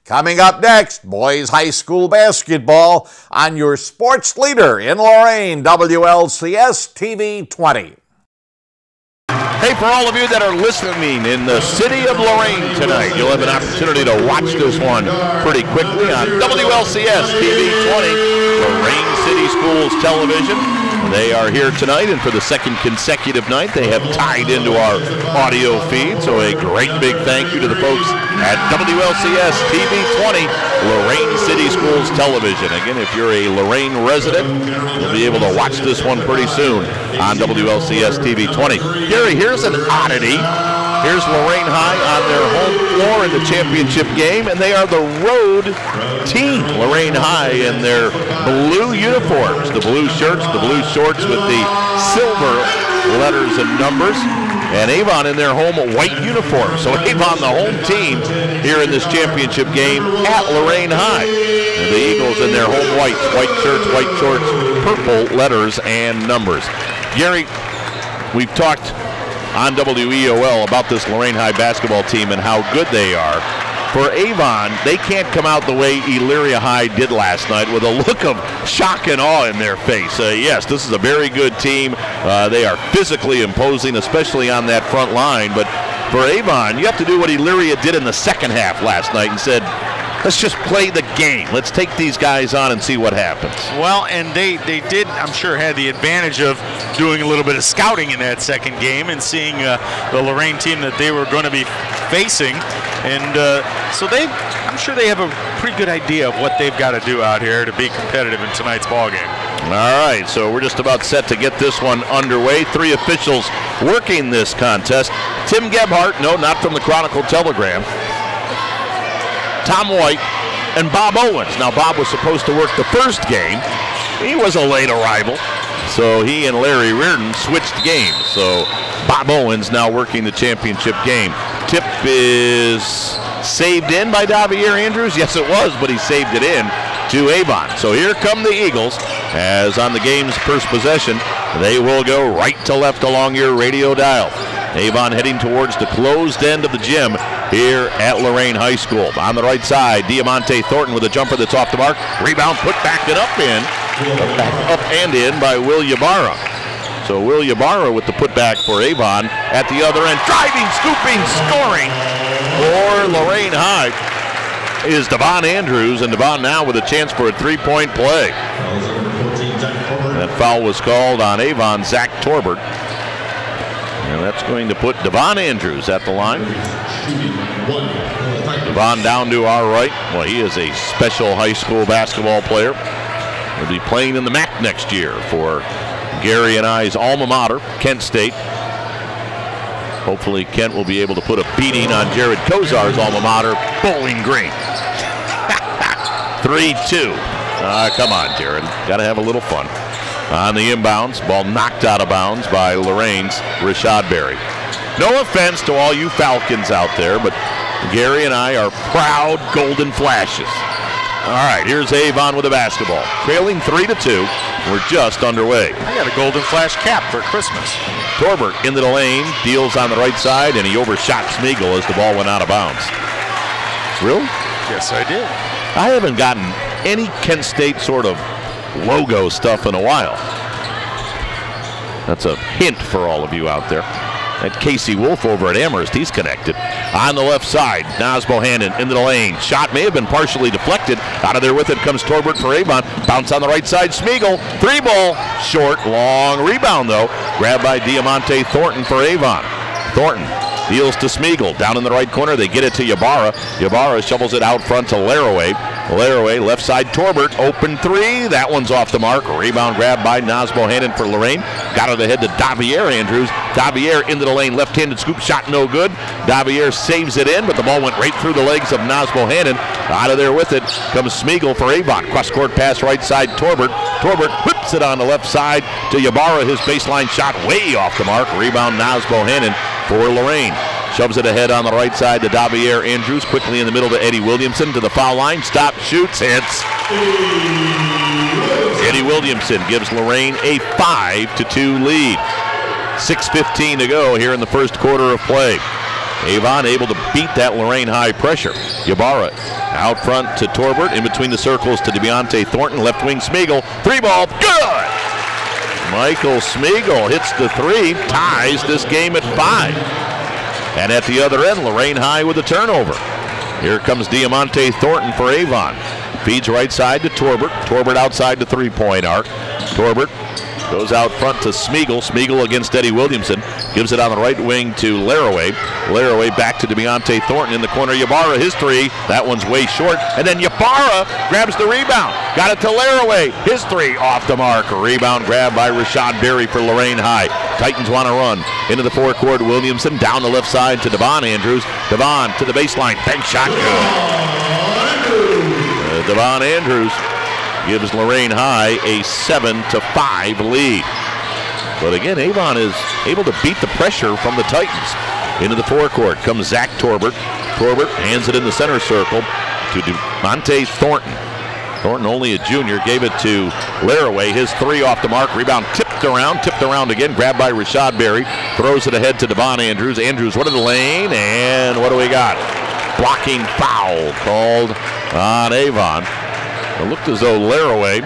Coming up next, boys high school basketball on your sports leader in Lorain, WLCS TV 20. Hey, for all of you that are listening in the city of Lorain tonight, you'll have an opportunity to watch this one pretty quickly on WLCS TV 20, Lorain City Schools Television. They are here tonight, and for the second consecutive night, they have tied into our audio feed. So a great big thank you to the folks at WLCS TV 20, Lorain City Schools Television. Again, if you're a Lorain resident, you'll be able to watch this one pretty soon on WLCS TV 20. Gary, here's an oddity. Here's Lorain High on their home floor in the championship game, and they are the road team. Lorain High in their blue uniforms, the blue shirts, the blue shorts with the silver letters and numbers, and Avon in their home white uniforms. So Avon, the home team here in this championship game at Lorain High. And the Eagles in their home whites, white shirts, white shorts, purple letters and numbers. Gary, we've talked on WEOL about this Lorain High basketball team and how good they are. For Avon, they can't come out the way Elyria High did last night with a look of shock and awe in their face. Yes, this is a very good team. They are physically imposing, especially on that front line. But for Avon, you have to do what Elyria did in the second half last night and said, let's just play the game. Let's take these guys on and see what happens. Well, and they did, I'm sure, had the advantage of doing a little bit of scouting in that second game and seeing the Lorain team that they were going to be facing. And so I'm sure they have a pretty good idea of what they've got to do out here to be competitive in tonight's ball game. All right, so we're just about set to get this one underway. Three officials working this contest. Tim Gebhardt, no, not from the Chronicle Telegram. Tom White and Bob Owens. Now, Bob was supposed to work the first game. He was a late arrival, so he and Larry Reardon switched games. So Bob Owens now working the championship game. Tip is saved in by Davier Andrews. Yes, it was, but he saved it in to Avon. So here come the Eagles, as on the game's first possession, they will go right to left along your radio dial. Avon heading towards the closed end of the gym here at Lorain High School. On the right side, Diamante Thornton with a jumper that's off the mark. Rebound put back and up and in by Will Ybarra. So Will Ybarra with the putback for Avon at the other end. Driving, scooping, scoring for Lorain High is Devon Andrews, and Devon now with a chance for a three-point play. That foul was called on Avon, Zach Torbert. And that's going to put Devon Andrews at the line. Devon down to our right. Well, he is a special high school basketball player. He'll be playing in the MAC next year for Gary and I's alma mater, Kent State. Hopefully Kent will be able to put a beating on Jared Kozar's alma mater, Bowling Green. 3-2. Come on, Jared. Got to have a little fun. On the inbounds, ball knocked out of bounds by Lorain's Rashad Berry. No offense to all you Falcons out there, but Gary and I are proud Golden Flashes. All right, here's Avon with the basketball. Trailing 3-2. We're just underway. I got a Golden Flash cap for Christmas. Torbert into the lane, deals on the right side, and he overshot Smeagol as the ball went out of bounds. Really? Yes, I did. I haven't gotten any Kent State sort of logo stuff in a while. That's a hint for all of you out there. And Casey Wolf over at Amherst, he's connected. On the left side, Naz Bohannon into the lane. Shot may have been partially deflected. Out of there with it comes Torbert for Avon. Bounce on the right side, Smeagol. Three ball, short, long rebound though. Grabbed by Diamante Thornton for Avon. Thornton deals to Smeagol. Down in the right corner, they get it to Ybarra. Ybarra shovels it out front to Laraway. Laraway, left side, Torbert, open three. That one's off the mark. Rebound grab by Naz Bohannon for Lorain. Got it ahead to Davier Andrews. Davier into the lane, left-handed scoop shot, no good. Davier saves it in, but the ball went right through the legs of Naz Bohannon. Out of there with it comes Smeagol for Avon. Cross-court pass right side, Torbert. Torbert whips it on the left side to Ybarra. His baseline shot way off the mark. Rebound Naz Bohannon for Lorain. Shoves it ahead on the right side to Davier Andrews. Quickly in the middle to Eddie Williamson to the foul line. Stop, shoots, hits. Eddie Williamson gives Lorain a 5-2 lead. 6:15 to go here in the first quarter of play. Avon able to beat that Lorain High pressure. Ybarra Out front to Torbert, in between the circles to Deontay Thornton, left wing Smeagol, 3-ball, good! Michael Smeagol hits the 3, ties this game at 5. And at the other end, Lorain High with a turnover. Here comes Deontay Thornton for Avon. Feeds right side to Torbert. Torbert outside the 3-point arc. Torbert goes out front to Smeagol. Smeagol against Eddie Williamson. Gives it on the right wing to Laraway. Laraway back to Deontay Thornton in the corner. Ybarra, his 3. That one's way short. And then Ybarra grabs the rebound. Got it to Laraway. His 3 off the mark. A rebound grab by Rashad Berry for Lorain High. Titans want to run into the forecourt. Williamson down the left side to Devon Andrews. Devon to the baseline. Bank shot good. Devon Andrews gives Lorain High a 7-5 lead. But again, Avon is able to beat the pressure from the Titans. Into the forecourt comes Zach Torbert. Torbert hands it in the center circle to Deontay Thornton. Thornton, only a junior, gave it to Laraway. His 3 off the mark. Rebound tipped around again. Grabbed by Rashad Berry. Throws it ahead to Devon Andrews. Andrews, what in the lane? And what do we got? Blocking foul called on Avon. It looked as though Laraway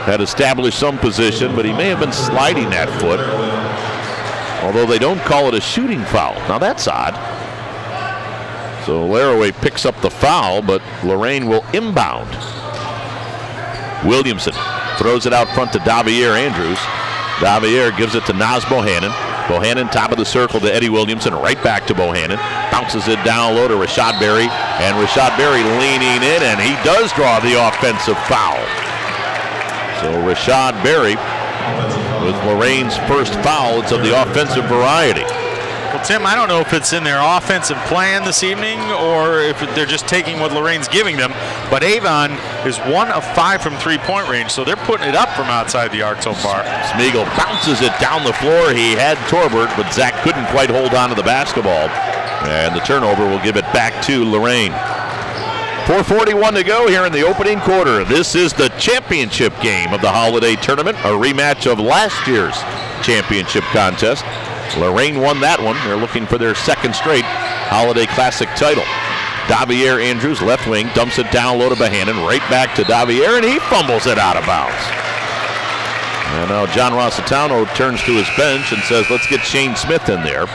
had established some position, but he may have been sliding that foot. Although they don't call it a shooting foul. Now that's odd. So Laraway picks up the foul, but Lorain will inbound. Williamson throws it out front to Davier Andrews. Davier gives it to Naz Bohannon. Bohannon top of the circle to Eddie Williamson, right back to Bohannon. Bounces it down low to Rashad Berry, and Rashad Berry leaning in, and he does draw the offensive foul. So Rashad Berry with Lorain's first foul. It's of the offensive variety. Well, Tim, I don't know if it's in their offensive plan this evening or if they're just taking what Lorain's giving them, but Avon is 1 of 5 from 3-point range, so they're putting it up from outside the arc so far. Smeagol bounces it down the floor. He had Torbert, but Zach couldn't quite hold on to the basketball, and the turnover will give it back to Lorain. 4:41 to go here in the opening quarter. This is the championship game of the Holiday Tournament, a rematch of last year's championship contest. Lorain won that one. They're looking for their second straight Holiday Classic title. Davier Andrews, left wing, dumps it down low to Bohannon, right back to Davier, and he fumbles it out of bounds. And now John Rossitano turns to his bench and says, let's get Shane Smith in there.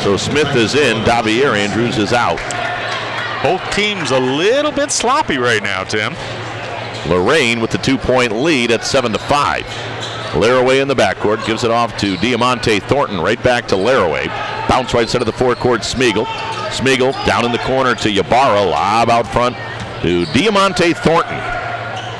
So Smith is in, Davier Andrews is out. Both teams a little bit sloppy right now, Tim. Lorain with the 2-point lead at 7-5. Laraway in the backcourt, gives it off to Deontay Thornton, right back to Laraway. Bounce right side of the forecourt, Smeagol. Smeagol down in the corner to Ybarra, lob out front to Deontay Thornton.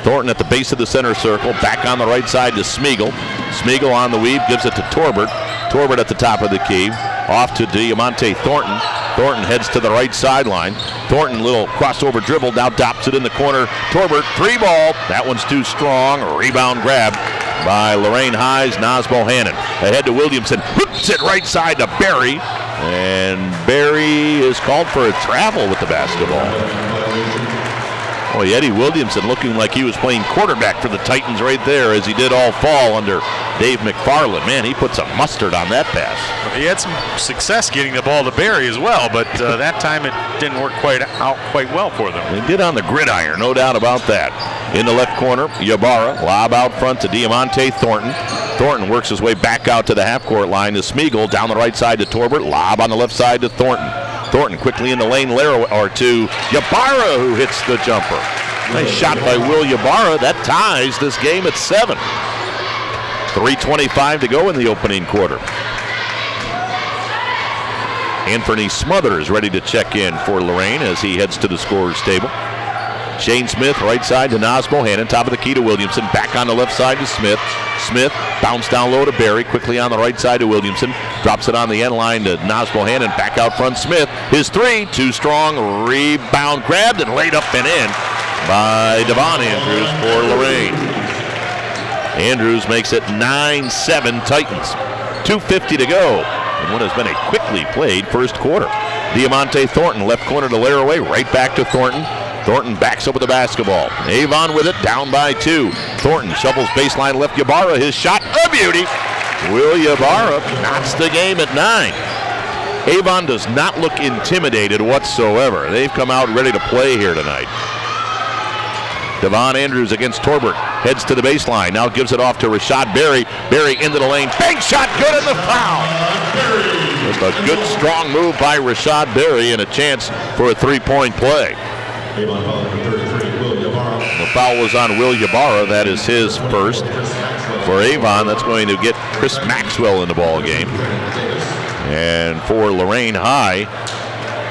Thornton at the base of the center circle, back on the right side to Smeagol. Smeagol on the weave, gives it to Torbert. Torbert at the top of the key, off to Deontay Thornton. Thornton heads to the right sideline. Thornton, little crossover dribble, now dops it in the corner. Torbert, 3-ball. That one's too strong. Rebound grab by Lorain High's Naz Bohannon. Ahead to Williamson. Whips it right side to Berry. And Berry is called for a travel with the basketball. Boy, Eddie Williamson looking like he was playing quarterback for the Titans right there, as he did all fall under Dave McFarland. Man, he put some mustard on that pass. He had some success getting the ball to Berry as well, but that time it didn't work quite well for them. They did on the gridiron, no doubt about that. In the left corner, Ybarra, lob out front to Deontay Thornton. Thornton works his way back out to the half-court line to Smeagol, down the right side to Torbert, lob on the left side to Thornton. Thornton quickly in the lane, or to Ybarra, who hits the jumper. Nice shot by Will Ybarra. That ties this game at 7. 3:25 to go in the opening quarter. Anthony Smothers ready to check in for Lorain as he heads to the scorer's table. Shane Smith, right side to Naz Bohannon, top of the key to Williamson, back on the left side to Smith. Smith bounced down low to Berry, quickly on the right side to Williamson, drops it on the end line to Naz Bohannon, back out front Smith. His 3, too strong, rebound grabbed and laid up and in by Devon Andrews for Lorain. Andrews makes it 9-7 Titans. 2:50 to go in what has been a quickly played first quarter. Deontay Thornton, left corner to Laraway, right back to Thornton. Thornton backs up with the basketball. Avon with it, down by 2. Thornton shovels baseline left. Ybarra, his shot, a beauty. Will Ybarra knocks the game at 9. Avon does not look intimidated whatsoever. They've come out ready to play here tonight. Devon Andrews against Torbert. Heads to the baseline. Now gives it off to Rashad Berry. Berry into the lane. Bank shot good in the foul. Just a good, strong move by Rashad Berry and a chance for a three-point play. The foul was on Will Ybarra. That is his first. For Avon, that's going to get Chris Maxwell in the ball game. And for Lorain High,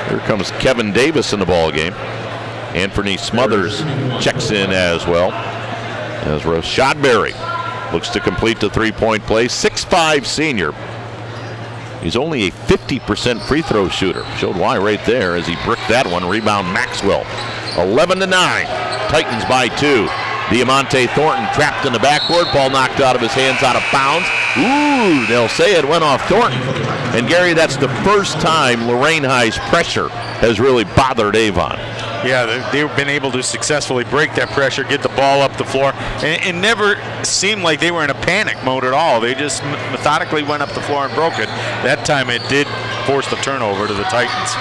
here comes Kevin Davis in the ball game. Anthony Smothers checks in as well. As Rashad Berry looks to complete the three-point play. 6'5" senior. He's only a 50% free throw shooter. Showed why right there as he bricked that one. Rebound Maxwell. 11-9. Titans by 2. Diamante Thornton trapped in the backcourt. Ball knocked out of his hands, out of bounds. Ooh, they'll say it went off Thornton. And Gary, that's the first time Lorain High's pressure has really bothered Avon. Yeah, they've been able to successfully break that pressure, get the ball up the floor, and it never seemed like they were in a panic mode at all. They just methodically went up the floor and broke it. That time it did force the turnover to the Titans.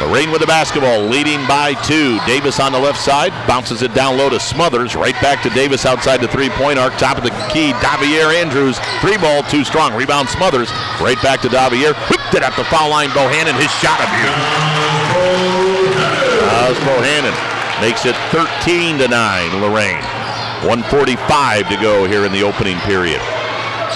Lorain with the basketball, leading by 2. Davis on the left side, bounces it down low to Smothers. Right back to Davis outside the three-point arc, top of the key. Davier Andrews, 3-ball, too strong. Rebound Smothers, right back to Davier. Whipped it at the foul line. Bohannon, his shot abuse. Bohannon makes it 13-9, Lorain. 1:45 to go here in the opening period.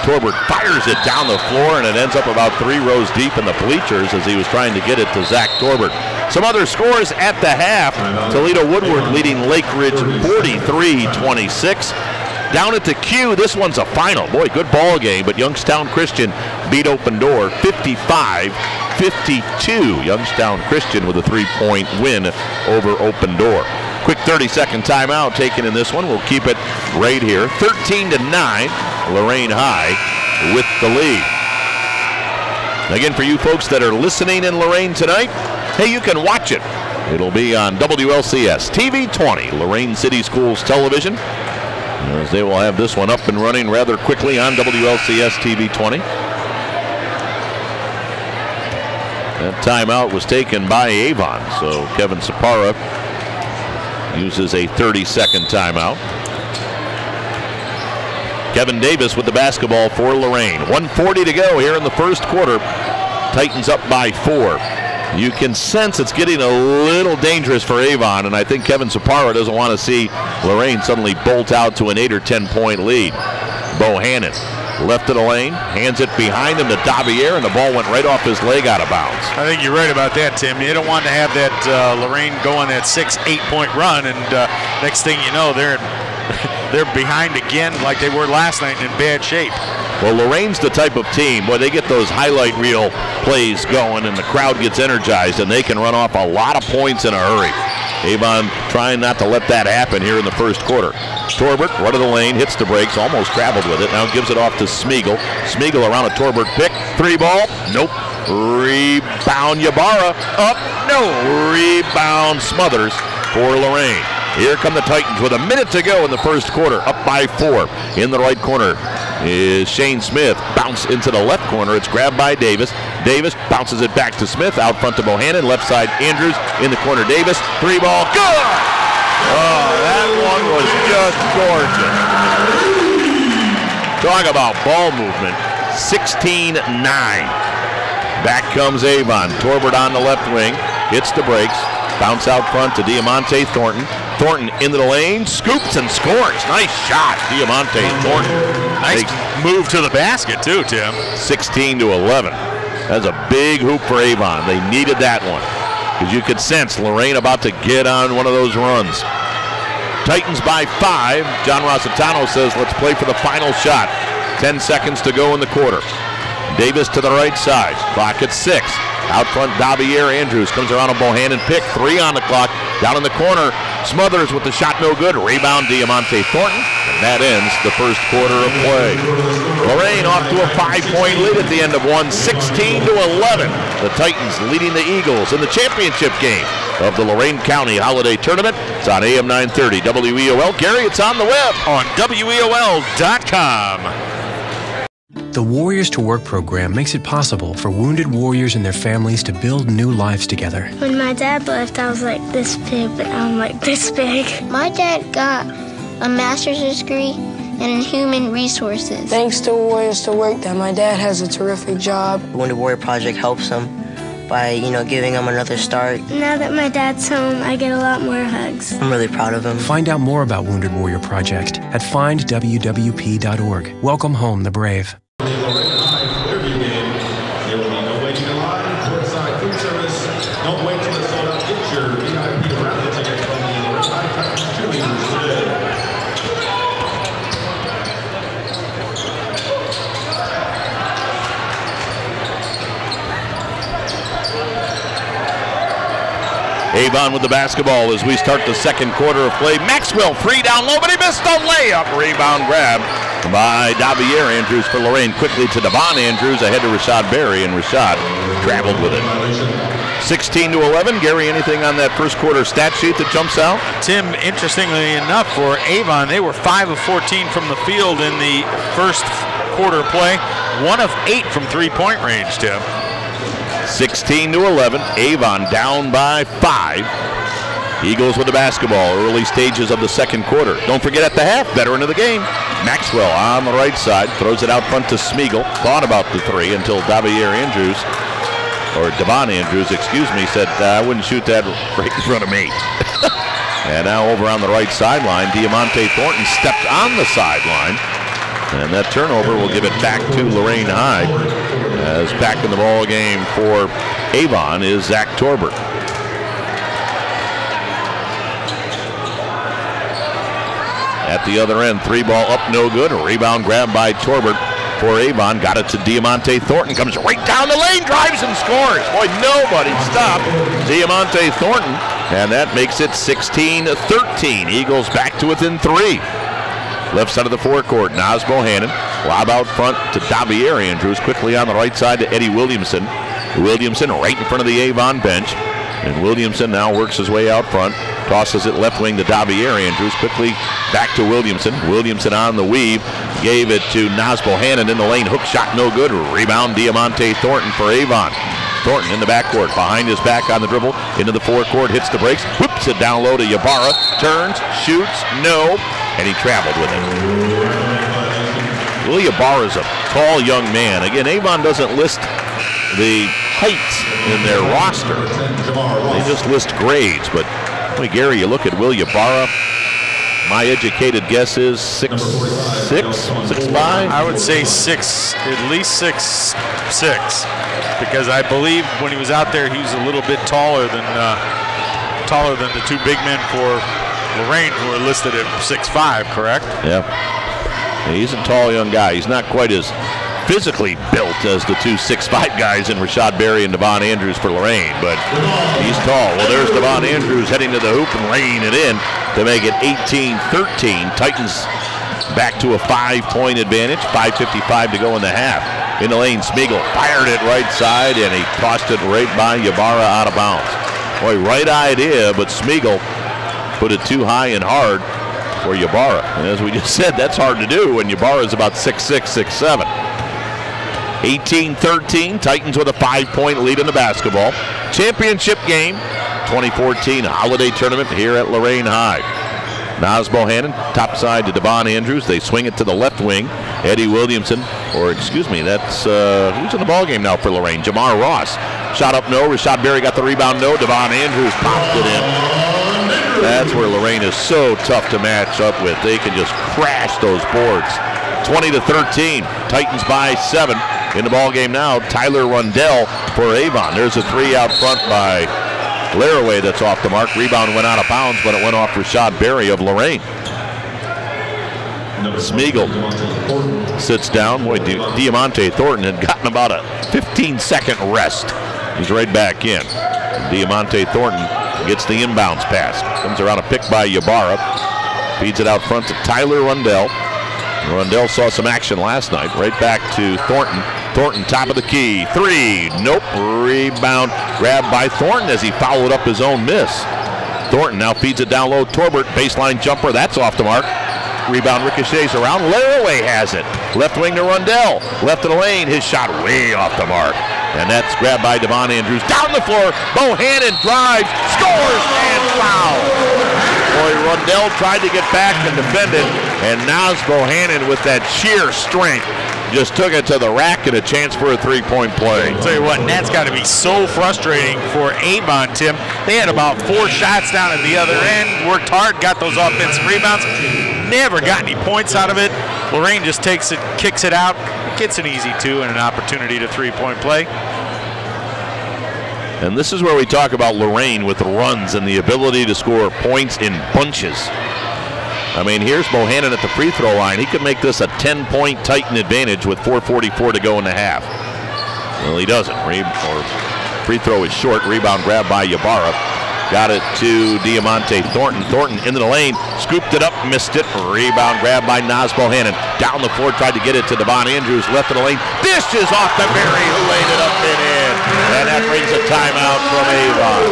Torbert fires it down the floor, and it ends up about 3 rows deep in the bleachers as he was trying to get it to Zach Torbert. Some other scores at the half. Toledo Woodward leading Lake Ridge 43-26. Down at the Q, this one's a final. Boy, good ball game, but Youngstown Christian beat Open Door 55-52. Youngstown Christian with a 3-point win over Open Door. Quick 30-second timeout taken in this one. We'll keep it right here. 13-9, Lorain High with the lead. Again, for you folks that are listening in Lorain tonight, hey, you can watch it. It'll be on WLCS TV 20, Lorain City Schools Television, as they will have this one up and running rather quickly on WLCS TV 20. That timeout was taken by Avon, so Kevin Sapara uses a 30-second timeout. Kevin Davis with the basketball for Lorain. 1:40 to go here in the first quarter. Titans up by 4. You can sense it's getting a little dangerous for Avon, and I think Kevin Sapara doesn't want to see Lorain suddenly bolt out to an 8 or 10-point lead. Bohannon left of the lane, hands it behind him to Davier, and the ball went right off his leg out of bounds. I think you're right about that, Tim. You don't want to have that Lorain go on that 6-8-point run, and next thing you know, they're behind again like they were last night and in bad shape. Well, Lorain's the type of team where they get those highlight reel plays going and the crowd gets energized and they can run off a lot of points in a hurry. Avon trying not to let that happen here in the first quarter. Torbert, run of the lane, hits the brakes, almost traveled with it. Now gives it off to Smeagol. Smeagol around a Torbert pick. 3-ball. Nope. Rebound Ybarra. Up. No. Rebound Smothers for Lorain. Here come the Titans with a minute to go in the first quarter. Up by 4. In the right corner is Shane Smith. Bounce into the left corner. It's grabbed by Davis. Davis bounces it back to Smith. Out front to Bohannon. Left side Andrews. In the corner Davis. 3-ball. Good! Oh, that one was just gorgeous. Talk about ball movement. 16-9. Back comes Avon. Torbert on the left wing. Hits the brakes. Bounce out front to Diamante Thornton. Thornton into the lane, scoops and scores. Nice shot, Diamante Thornton. Nice move to the basket too, Tim. 16-11. That's a big hoop for Avon. They needed that one because you could sense Lorain about to get on one of those runs. Titans by 5. John Rossitano says, let's play for the final shot. 10 seconds to go in the quarter. Davis to the right side. Clock at 6. Out front, Davier Andrews comes around a Bohannon pick. 3 on the clock. Down in the corner, Smothers with the shot no good. Rebound, Diamante Thornton. And that ends the first quarter of play. Lorain off to a 5-point lead at the end of one, 16-11. The Titans leading the Eagles in the championship game of the Lorain County Holiday Tournament. It's on AM 930 WEOL. Gary, it's on the web on WEOL.com. The Warriors to Work program makes it possible for wounded warriors and their families to build new lives together. When my dad left, I was like this big, but now I'm like this big. My dad got a master's degree in human resources. Thanks to Warriors to Work that my dad has a terrific job. The Wounded Warrior Project helps him by, giving him another start. Now that my dad's home, I get a lot more hugs. I'm really proud of him. Find out more about Wounded Warrior Project at findwwp.org. Welcome home the brave. Avon with the basketball as we start the second quarter of play. Maxwell free down low, but he missed a layup. Rebound grab by Davier Andrews for Lorain. Quickly to Devon Andrews ahead to Rashad Berry, and Rashad traveled with it. 16-11. Gary, anything on that first quarter stat sheet that jumps out? Tim, interestingly enough, for Avon, they were 5 of 14 from the field in the first quarter play. 1 of 8 from three-point range, Tim. 16-11. Avon down by 5. Eagles with the basketball. Early stages of the second quarter. Don't forget at the half, veteran of the game, Maxwell on the right side. Throws it out front to Smeagol. Thought about the three until Davier Andrews, or Devon Andrews, excuse me, said, I wouldn't shoot that right in front of me. And now over on the right sideline, Diamante Thornton stepped on the sideline. And that turnover will give it back to Lorain High. As back in the ball game for Avon is Zach Torbert. At the other end, 3-ball up, no good. A rebound grab by Torbert for Avon. Got it to Diamante Thornton. Comes right down the lane, drives and scores. Boy, nobody stopped Diamante Thornton. And that makes it 16-13. Eagles back to within 3. Left side of the forecourt, Nas Bohannon. Lob out front to Davier Andrews. Quickly on the right side to Eddie Williamson. Williamson right in front of the Avon bench. And Williamson now works his way out front. Tosses it left wing to Davier Andrews. Quickly back to Williamson. Williamson on the weave. Gave it to Nas Bohannon in the lane. Hook shot no good. Rebound Diamante Thornton for Avon. Thornton in the backcourt. Behind his back on the dribble. Into the forecourt. Hits the brakes. Whips it down low to Ybarra. Turns. Shoots. No. And he traveled with it. Will Ybarra is a tall young man. Again, Avon doesn't list the heights in their roster. They just list grades. But, boy, Gary, you look at Will Ybarra. My educated guess is 6'6", 6'5". I would say at least 6'6", because I believe when he was out there, he was a little bit taller than the two big men for Lorain, who are listed at 6'5", correct? Yeah. He's a tall young guy. He's not quite as physically built as the two 6'5" guys in Rashad Berry and Devon Andrews for Lorain, but he's tall. Well, there's Devon Andrews heading to the hoop and laying it in to make it 18-13. Titans back to a 5-point advantage. 5:55 to go in the half. In the lane, Smeagol fired it right side, and he tossed it right by Ybarra out of bounds. Boy, right idea, but Smeagol put it too high and hard for Ybarra. And as we just said, that's hard to do when Ybarra is about 6'6", 6'7". 18-13, Titans with a 5-point lead in the basketball. Championship game, 2014 holiday tournament here at Lorain High. Nas Bohannon, top side to Devon Andrews. They swing it to the left wing. Eddie Williamson, or excuse me, that's who's in the ball game now for Lorain? Jamar Ross. Shot up, no. Rashad Berry got the rebound, no. Devon Andrews popped it in. That's where Lorain is so tough to match up with. They can just crash those boards. 20-13, Titans by 7. In the ball game now, Tyler Rundell for Avon. There's a 3 out front by Laraway that's off the mark. Rebound went out of bounds, but it went off Rashad Berry of Lorain. Smeagol sits down. Boy, Diamante Thornton had gotten about a 15-second rest. He's right back in. Diamante Thornton gets the inbounds pass. Comes around a pick by Ybarra. Feeds it out front to Tyler Rundell. Rundell saw some action last night. Right back to Thornton. Thornton, top of the key. 3. Nope. Rebound. Grabbed by Thornton as he followed up his own miss. Thornton now feeds it down low. Torbert, baseline jumper. That's off the mark. Rebound ricochets around. Laraway has it. Left wing to Rundell. Left of the lane. His shot way off the mark. And that's grabbed by Devon Andrews. Down the floor. Bohannon drives, scores, and foul. Boy, Rundell tried to get back and defend it. And Naz Bohannon, with that sheer strength, just took it to the rack and a chance for a three-point play. I'll tell you what, that's got to be so frustrating for Avon, Tim. They had about 4 shots down at the other end, worked hard, got those offensive rebounds, never got any points out of it. Lorain just takes it, kicks it out, gets an easy 2 and an opportunity to three-point play. And this is where we talk about Lorain with the runs and the ability to score points in bunches. I mean, here's Bohannon at the free throw line. He could make this a 10-point Titan advantage with 4:44 to go in the half. Well, he doesn't. Free throw is short. Rebound grabbed by Ybarra. Got it to Diamante Thornton. Thornton into the lane. Scooped it up, missed it. Rebound grabbed by Naz Bohannon. Down the floor, tried to get it to Devon Andrews. Left of the lane. Dishes off to Berry, who laid it up and in. And that brings a timeout from Avon.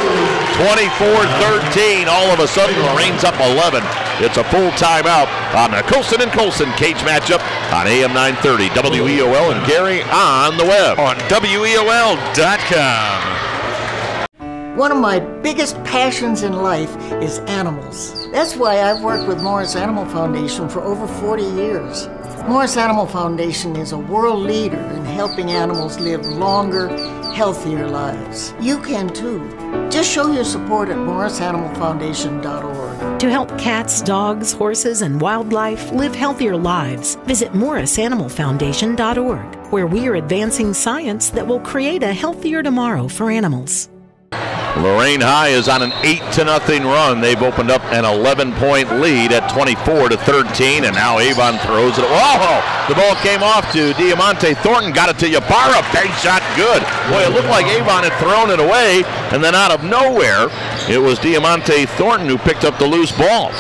24-13. All of a sudden, Lorain's up 11. It's a full timeout on the Colson and Colson cage matchup on AM 930. WEOL and Gary on the web. On WEOL.com. One of my biggest passions in life is animals. That's why I've worked with Morris Animal Foundation for over 40 years. Morris Animal Foundation is a world leader in helping animals live longer, healthier lives. You can too. Just show your support at morrisanimalfoundation.org. To help cats, dogs, horses, and wildlife live healthier lives, visit morrisanimalfoundation.org, where we are advancing science that will create a healthier tomorrow for animals. Lorain High is on an 8-0 run. They've opened up an 11-point lead at 24-13, and now Avon throws it. Whoa! The ball came off to Diamante Thornton, got it to Ybarra. Bank shot good. Boy, it looked like Avon had thrown it away, and then out of nowhere, it was Diamante Thornton who picked up the loose ball.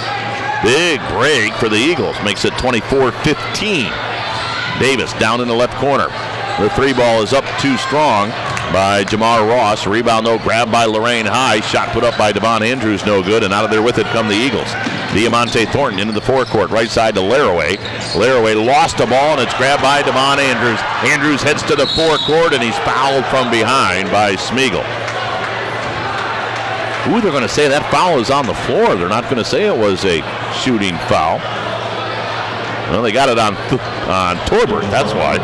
Big break for the Eagles. Makes it 24-15. Davis down in the left corner. The 3 ball is up too strong by Jamar Ross. Rebound, though, grabbed by Lorain High. Shot put up by Devon Andrews, no good. And out of there with it come the Eagles. Diamante Thornton into the forecourt, right side to Laraway. Laraway lost the ball, and it's grabbed by Devon Andrews. Andrews heads to the forecourt, and he's fouled from behind by Smeagol. Ooh, they're going to say that foul is on the floor. They're not going to say it was a shooting foul. Well, they got it on Torbert, that's why.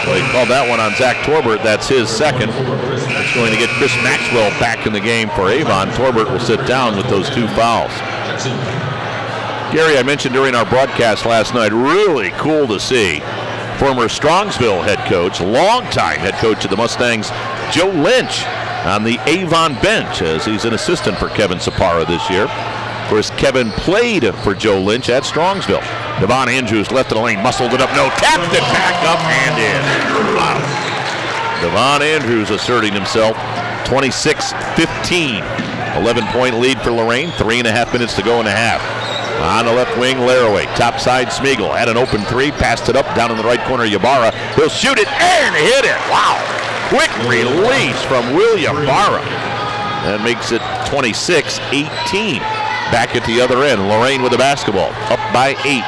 So he called that one on Zach Torbert. That's his second. It's going to get Chris Maxwell back in the game for Avon. Torbert will sit down with those 2 fouls. Gary, I mentioned during our broadcast last night, really cool to see former Strongsville head coach, longtime head coach of the Mustangs, Joe Lynch, on the Avon bench as he's an assistant for Kevin Sapara this year. Of course, Kevin played for Joe Lynch at Strongsville. Devon Andrews left of the lane, muscled it up, no, tapped it back up and in. Wow. Devon Andrews asserting himself, 26-15. 11-point lead for Lorain, 3.5 minutes to go in the half. On the left wing, Laraway, top side Smeagol, had an open 3, passed it up, down in the right corner, Ybarra. He'll shoot it and hit it. Wow. Quick release from Will Ybarra. That makes it 26-18. Back at the other end, Lorain with the basketball, up by 8.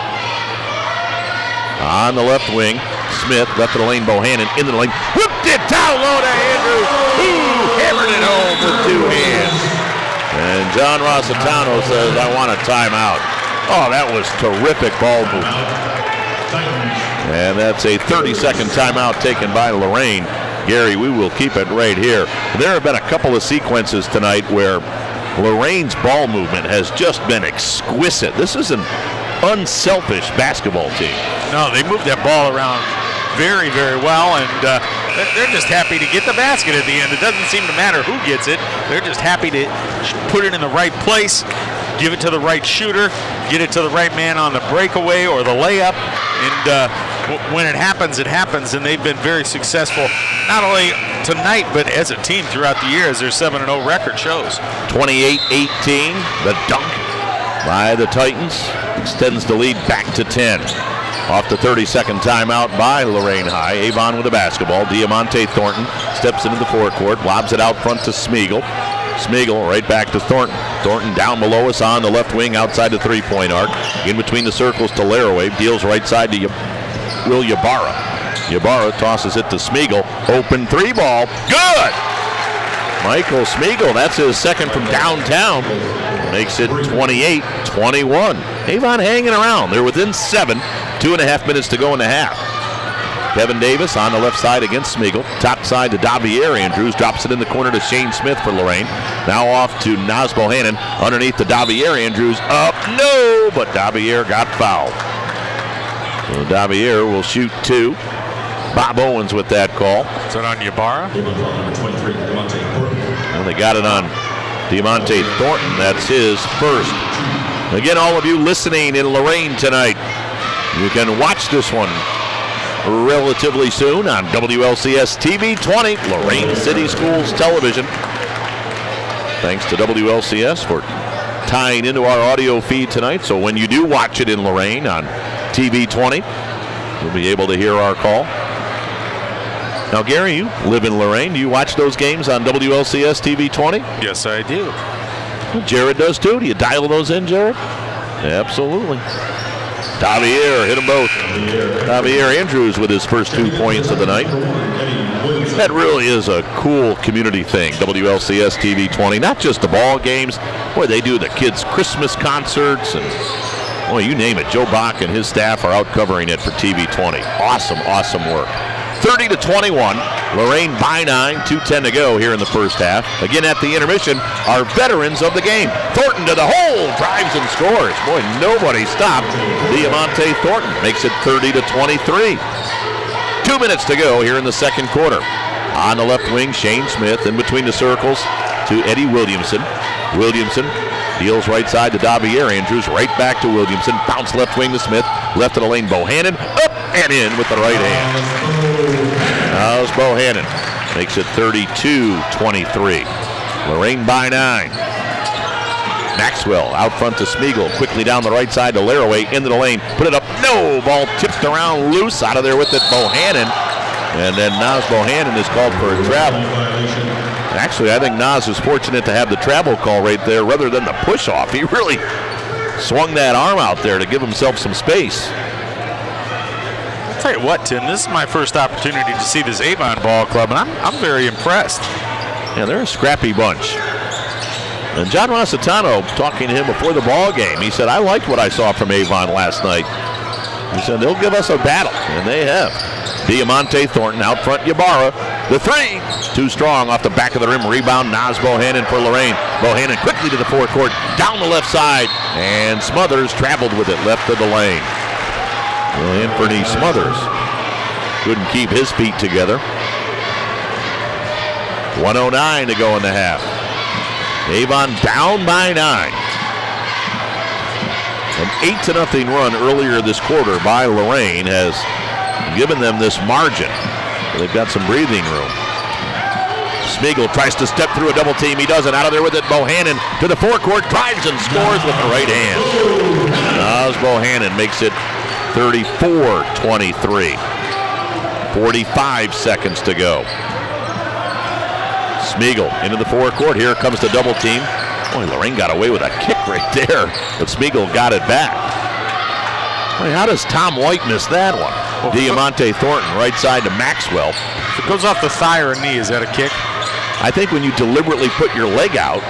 On the left wing, Smith, left of the lane, Bohannon, into the lane, whipped it down low to Andrews, who hammered it home with 2 hands. And John Rossitano says, I want a timeout. Oh, that was terrific ball movement. And that's a 30-second timeout taken by Lorain. Gary, we will keep it right here. There have been a couple of sequences tonight where Lorain's ball movement has just been exquisite. This is an unselfish basketball team. No, they moved that ball around very, very well, and they're just happy to get the basket at the end. It doesn't seem to matter who gets it. They're just happy to put it in the right place, give it to the right shooter, get it to the right man on the breakaway or the layup, and when it happens, and they've been very successful, not only tonight, but as a team throughout the year, as their 7-0 record shows. 28-18, the dunk by the Titans extends the lead back to 10. Off the 30-second timeout by Lorain High. Avon with the basketball. Diamante Thornton steps into the forecourt, lobs it out front to Smeagol. Smeagol right back to Thornton. Thornton down below us on the left wing outside the three-point arc. In between the circles to Laraway. Deals right side to Will Ybarra. Ybarra tosses it to Smeagol. Open three ball. Good! Michael Smeagol, that's his second from downtown. Makes it 28-21. Avon hanging around. They're within 7. 2.5 minutes to go in the half. Kevin Davis on the left side against Smeagol. Top side to Davier Andrews. Drops it in the corner to Shane Smith for Lorain. Now off to Naz Bohannon. Underneath to Davier Andrews. Up, no! But Davier got fouled. So Davier will shoot 2. Bob Owens with that call. Is that on Ybarra? And they got it on Diamante Thornton. That's his first. Again, all of you listening in Lorain tonight, you can watch this one relatively soon on WLCS TV 20, Lorain City Schools Television. Thanks to WLCS for tying into our audio feed tonight. So when you do watch it in Lorain on TV 20, you'll be able to hear our call. Now, Gary, you live in Lorain. Do you watch those games on WLCS TV 20? Yes, I do. Well, Jared does too. Do you dial those in, Jared? Absolutely. Davier hit them both. Davier Andrews with his first 2 points of the night. That really is a cool community thing, WLCS TV 20. Not just the ball games. Boy, they do the kids' Christmas concerts and, boy, you name it. Joe Bach and his staff are out covering it for TV 20. Awesome, awesome work. 30-21. Lorain by 9. 2:10 to go here in the first half. Again at the intermission, our veterans of the game. Thornton to the hole. Drives and scores. Boy, nobody stopped Diamante Thornton. Makes it 30-23. 2 minutes to go here in the second quarter. On the left wing, Shane Smith. In between the circles to Eddie Williamson. Williamson deals right side to Davier Andrews. Right back to Williamson. Bounce left wing to Smith. Left of the lane, Bohannon. Up and in with the right hand. How's Bohannon? Makes it 32-23. Lorain by 9. Maxwell out front to Smeagol. Quickly down the right side to Laraway. Into the lane. Put it up. No! Ball tipped around loose. Out of there with it, Bohannon. And then Naz Bohannon is called for a travel. Actually, I think Naz is fortunate to have the travel call right there rather than the push-off. He really swung that arm out there to give himself some space. I'll tell you what, Tim, this is my first opportunity to see this Avon ball club, and I'm very impressed. Yeah, they're a scrappy bunch. And John Rossitano, talking to him before the ball game, he said, I liked what I saw from Avon last night. He said, they'll give us a battle, and they have. Diamante Thornton out front, Ybarra. The three, too strong off the back of the rim. Rebound, Naz Bohannon for Lorain. Bohannon quickly to the forecourt, down the left side, and Smothers traveled with it left of the lane. Well, Anthony Smothers couldn't keep his feet together. 1:09 to go in the half. Avon down by 9. An 8-0 run earlier this quarter by Lorain has given them this margin. They've got some breathing room. Smeagol tries to step through a double team. He doesn't. Out of there with it. Bohannon to the forecourt. Drives and scores with the right hand. Naz Bohannon makes it 34-23. 45 seconds to go. Smeagol into the forecourt. Here comes the double team. Boy, Lorain got away with a kick right there, but Smeagol got it back. Boy, how does Tom White miss that one? Diamante Thornton right side to Maxwell. If it goes off the thigh or knee, is that a kick? I think when you deliberately put your leg out,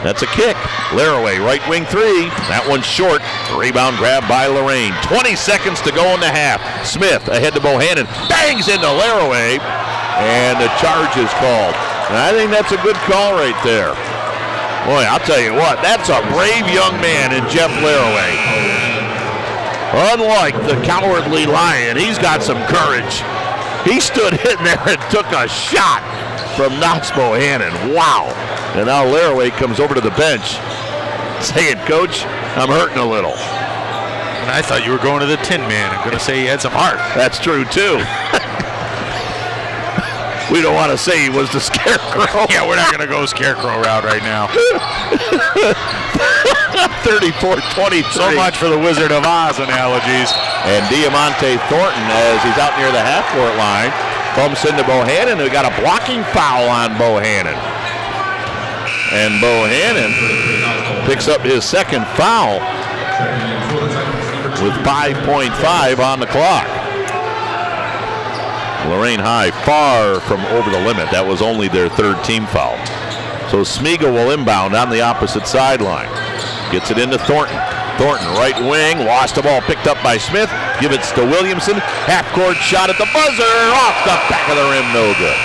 that's a kick. Laraway, right wing three. That one's short. Rebound grab by Lorain. 20 seconds to go in the half. Smith ahead to Bohannon. Bangs into Laraway. And the charge is called. And I think that's a good call right there. Boy, I'll tell you what, that's a brave young man in Jeff Laraway. Unlike the cowardly Lion, he's got some courage. He stood in there and took a shot from Naz Bohannon. Wow. And now Laraway comes over to the bench saying, Coach, I'm hurting a little. And I thought you were going to the Tin Man. I'm going to say he had some heart. That's true, too. We don't want to say he was the Scarecrow. Yeah, we're not going to go Scarecrow route right now. 34-23. So much for the Wizard of Oz analogies. And Diamante Thornton, as he's out near the half-court line, bumps into Bohannon. We got a blocking foul on Bohannon. And Bohannon picks up his second foul with 5.5 on the clock. Lorain High far from over the limit. That was only their third team foul. So Smeagol will inbound on the opposite sideline. Gets it into Thornton. Thornton, right wing, lost the ball, picked up by Smith. Give it to Williamson. Half-court shot at the buzzer, off the back of the rim, no good.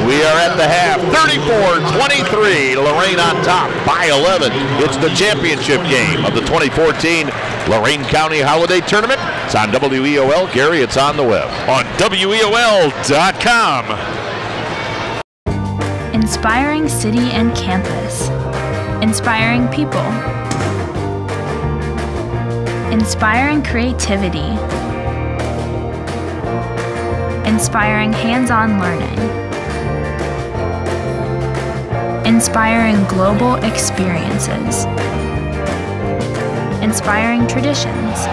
We are at the half, 34-23. Lorain on top by 11. It's the championship game of the 2014 Lorain County Holiday Tournament. It's on WEOL. Gary, it's on the web. On WEOL.com. Inspiring city and campus. Inspiring people. Inspiring creativity. Inspiring hands-on learning. Inspiring global experiences. Inspiring traditions.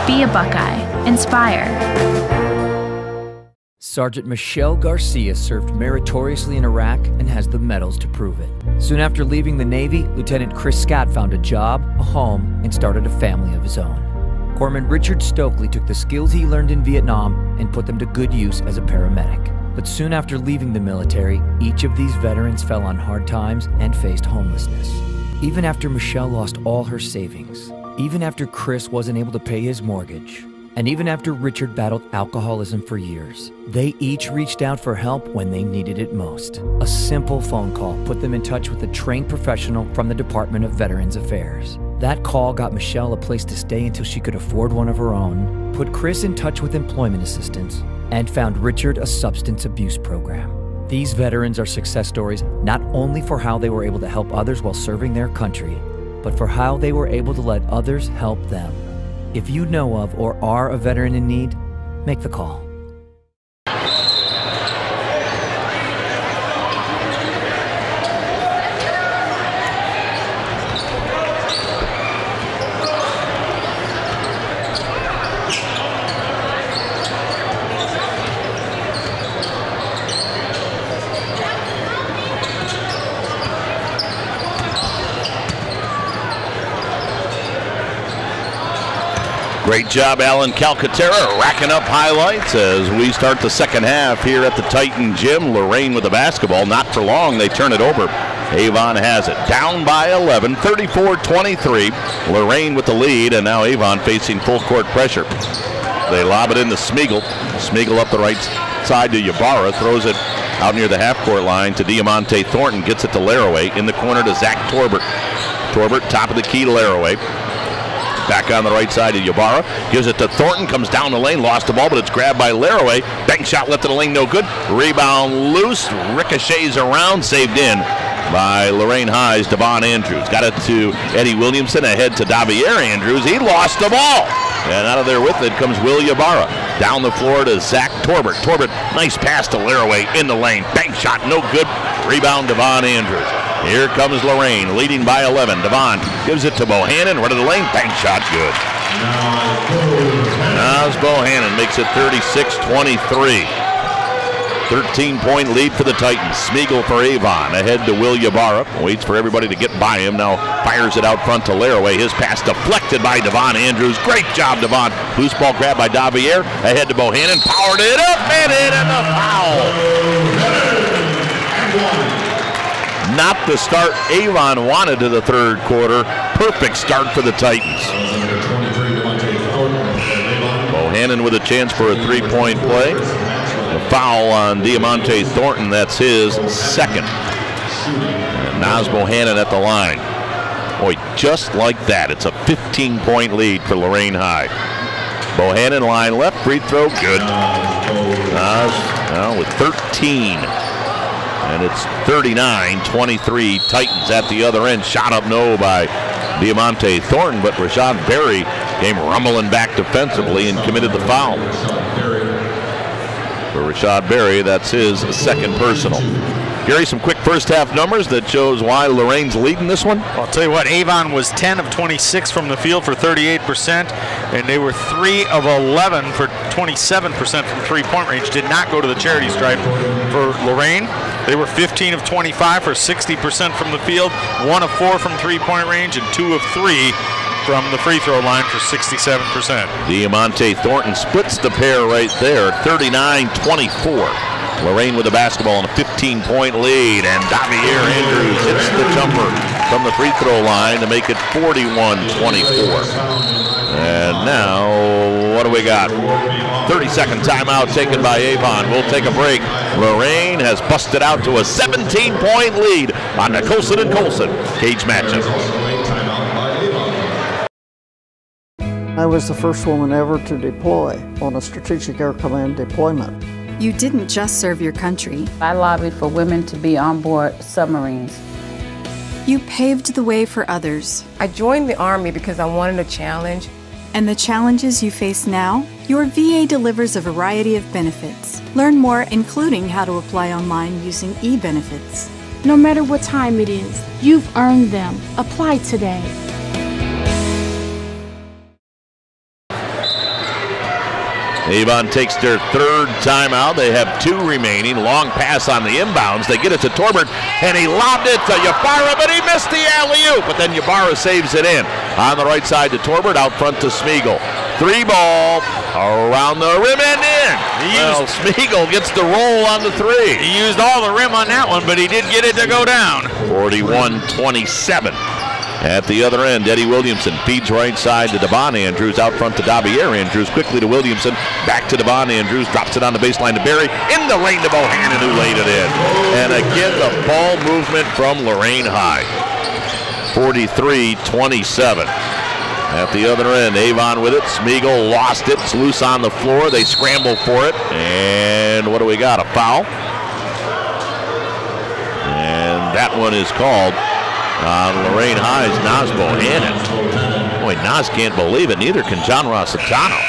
Be a Buckeye. Inspire. Sergeant Michelle Garcia served meritoriously in Iraq and has the medals to prove it. Soon after leaving the Navy, Lieutenant Chris Scott found a job, a home, and started a family of his own. Corpsman Richard Stokely took the skills he learned in Vietnam and put them to good use as a paramedic. But soon after leaving the military, each of these veterans fell on hard times and faced homelessness. Even after Michelle lost all her savings, even after Chris wasn't able to pay his mortgage, and even after Richard battled alcoholism for years, they each reached out for help when they needed it most. A simple phone call put them in touch with a trained professional from the Department of Veterans Affairs. That call got Michelle a place to stay until she could afford one of her own, put Chris in touch with employment assistance, and found Richard a substance abuse program. These veterans are success stories not only for how they were able to help others while serving their country, but for how they were able to let others help them. If you know of or are a veteran in need, make the call. Great job, Alan Calcaterra, racking up highlights as we start the second half here at the Titan Gym. Lorain with the basketball. Not for long. They turn it over. Avon has it. Down by 11, 34-23. Lorain with the lead, and now Avon facing full court pressure. They lob it into Smeagol. Smeagol up the right side to Ybarra. Throws it out near the half-court line to Diamante Thornton. Gets it to Laraway. In the corner to Zach Torbert. Torbert, top of the key to Laraway. Back on the right side of Ybarra. Gives it to Thornton. Comes down the lane. Lost the ball, but it's grabbed by Laraway. Bank shot left of the lane. No good. Rebound loose. Ricochets around. Saved in by Lorain High's Devon Andrews. Got it to Eddie Williamson. Ahead to Davier Andrews. He lost the ball. And out of there with it comes Will Ybarra. Down the floor to Zach Torbert. Torbert, nice pass to Laraway in the lane. Bank shot. No good. Rebound Devon Andrews. Here comes Lorain, leading by 11. Devon gives it to Bohannon, right of the lane, bank shot, good. Nas Bohannon makes it 36-23. 13-point lead for the Titans. Smeagol for Avon, ahead to Will Ybarra. Waits for everybody to get by him, now fires it out front to Laraway. His pass deflected by Devon Andrews. Great job, Devon. Loose ball grab by Davier, ahead to Bohannon, powered it up and in, and the foul. Not the start Avon wanted to the third quarter. Perfect start for the Titans. Bohannon with a chance for a three-point play. The foul on Diamante Thornton, that's his second. And Nas Bohannon at the line. Boy, just like that, it's a 15-point lead for Lorain High. Bohannon line left, free throw, good. Nas now with 13. And it's 39-23 Titans at the other end. Shot up no by Diamante Thornton, but Rashad Berry came rumbling back defensively and committed the foul. For Rashad Berry, that's his second personal. Gary, some quick first half numbers that shows why Lorain's leading this one. I'll tell you what, Avon was 10 of 26 from the field for 38%. and they were 3 of 11 for 27% from three-point range. Did not go to the charity stripe for Lorain. They were 15 of 25 for 60% from the field, 1 of 4 from three-point range, and 2 of 3 from the free throw line for 67%. Diamante Thornton splits the pair right there, 39-24. Lorain with the basketball in a 15-point lead, and Javier Andrews hits the jumper from the free throw line to make it 41-24. And now, what do we got? 30-second timeout taken by Avon. We'll take a break. Lorain has busted out to a 17-point lead on the Colson & Colson cage matchup. I was the first woman ever to deploy on a Strategic Air Command deployment. You didn't just serve your country. I lobbied for women to be on board submarines. You paved the way for others. I joined the Army because I wanted a challenge. And the challenges you face now? Your VA delivers a variety of benefits. Learn more, including how to apply online using e-benefits. No matter what time it is, you've earned them. Apply today. Avon takes their third timeout. They have 2 remaining. Long pass on the inbounds. They get it to Torbert, and he lobbed it to Ybarra, but he missed the alley-oop. But then Ybarra saves it in. On the right side to Torbert, out front to Smeagol. 3 ball around the rim and in. Smeagol gets the roll on the 3. He used all the rim on that one, but he did get it to go down. 41-27. At the other end, Eddie Williamson feeds right side to Devon Andrews, out front to Javier Andrews, quickly to Williamson, back to Devon Andrews, drops it on the baseline to Barry, in the lane to Bohannon, who laid it in. And again, the ball movement from Lorain High. 43-27. At the other end, Avon with it, Smeagol lost it, it's loose on the floor, they scramble for it, and what do we got, a foul? And that one is called Lorain High's Naz Bohannon. Boy, Naz can't believe it. Neither can John Rossitano.